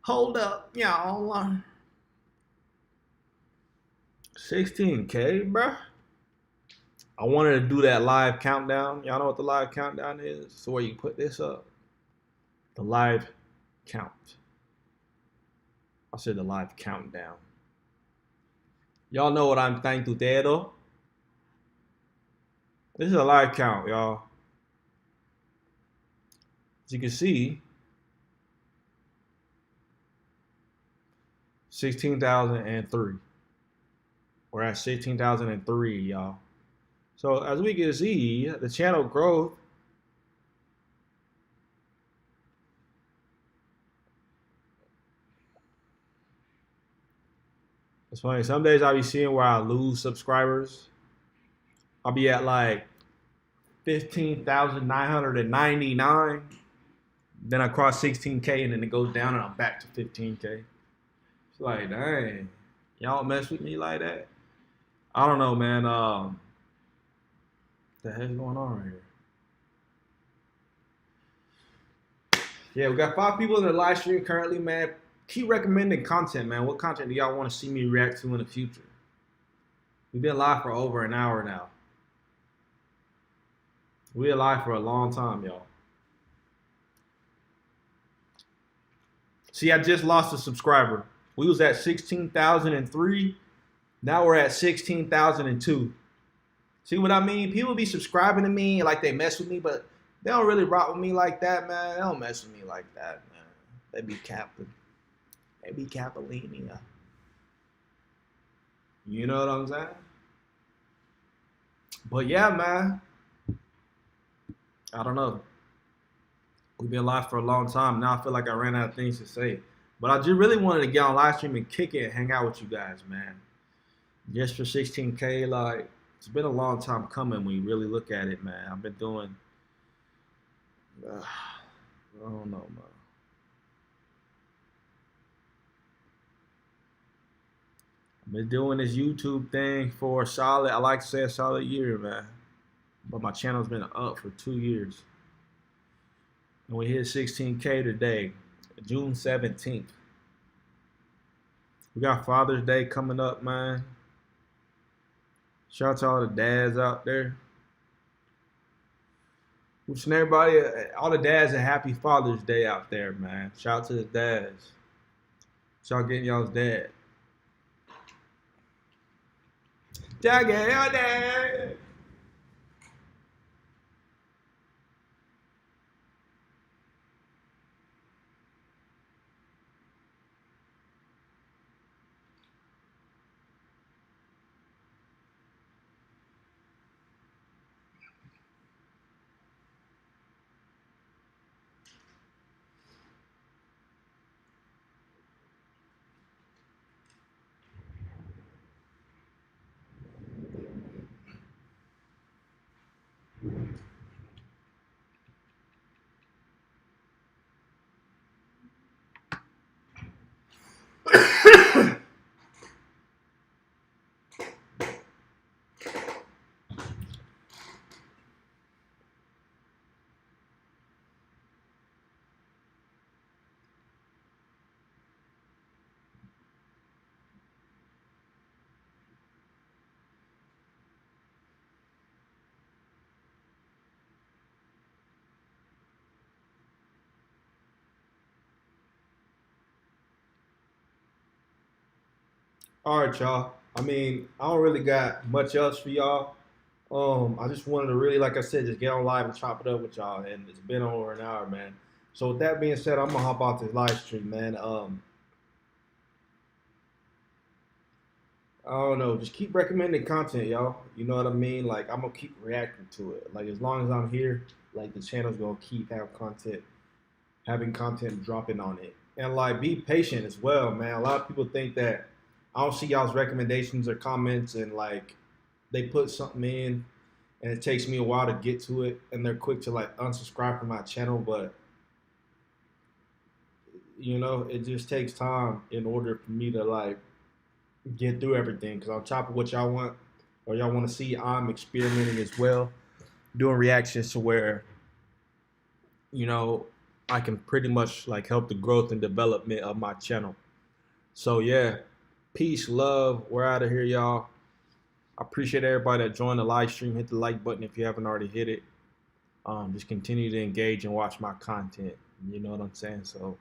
Hold up, y'all. 16K, bruh. I wanted to do that live countdown. Y'all know what the live countdown is? So where you put this up. The live count. I said the live countdown. Y'all know what I'm trying to do, though. This is a live count, y'all. As you can see, 16,003. We're at 16,003, y'all. So as we can see, the channel growth it's funny. Some days I'll be seeing where I lose subscribers. I'll be at like 15,999. Then I cross 16K and then it goes down and I'm back to 15K. It's like, dang, y'all mess with me like that? I don't know, man. What the heck's going on right here? Yeah, we got 5 people in the live stream currently, man. Keep recommending content, man. What content do y'all want to see me react to in the future? We've been live for over an hour now. We've been live for a long time, y'all. See, I just lost a subscriber. We was at 16,003. Now we're at 16,002. See what I mean? People be subscribing to me like they mess with me, but they don't really rock with me like that, man. They don't mess with me like that, man. They be capping. They be Capellini. You know what I'm saying? But yeah, man. I don't know. We've been live for a long time. Now I feel like I ran out of things to say. But I just really wanted to get on live stream and kick it and hang out with you guys, man. Just for 16K, like, it's been a long time coming when you really look at it, man. I've been doing, I don't know, man. Been doing this YouTube thing for a solid, I like to say a solid year, man. But my channel's been up for 2 years. And we hit 16K today, June 17th. We got Father's Day coming up, man. Shout out to all the dads out there. Wishing everybody, all the dads, a happy Father's Day out there, man. Shout out to the dads. Y'all getting y'all's dad. Y'all getting your dad. All right, y'all. I mean, I don't really got much else for y'all. I just wanted to really, like I said, just get on live and chop it up with y'all, and it's been over an hour, man. So with that being said, I'm gonna hop off this live stream, man. I don't know, just keep recommending content, y'all. You know what I mean? Like I'm gonna keep reacting to it. Like as long as I'm here, like the channel's gonna keep having content dropping on it, and like be patient as well, man. A lot of people think that I don't see y'all's recommendations or comments, and like they put something in and it takes me a while to get to it, and they're quick to like unsubscribe from my channel. But you know, it just takes time in order for me to like get through everything, because on top of what y'all want or y'all want to see, I'm experimenting as well, doing reactions to where, you know, I can pretty much like help the growth and development of my channel. So yeah, peace, love. We're out of here, y'all. I appreciate everybody that joined the live stream. Hit the like button if you haven't already hit it. Just continue to engage and watch my content. You know what I'm saying? So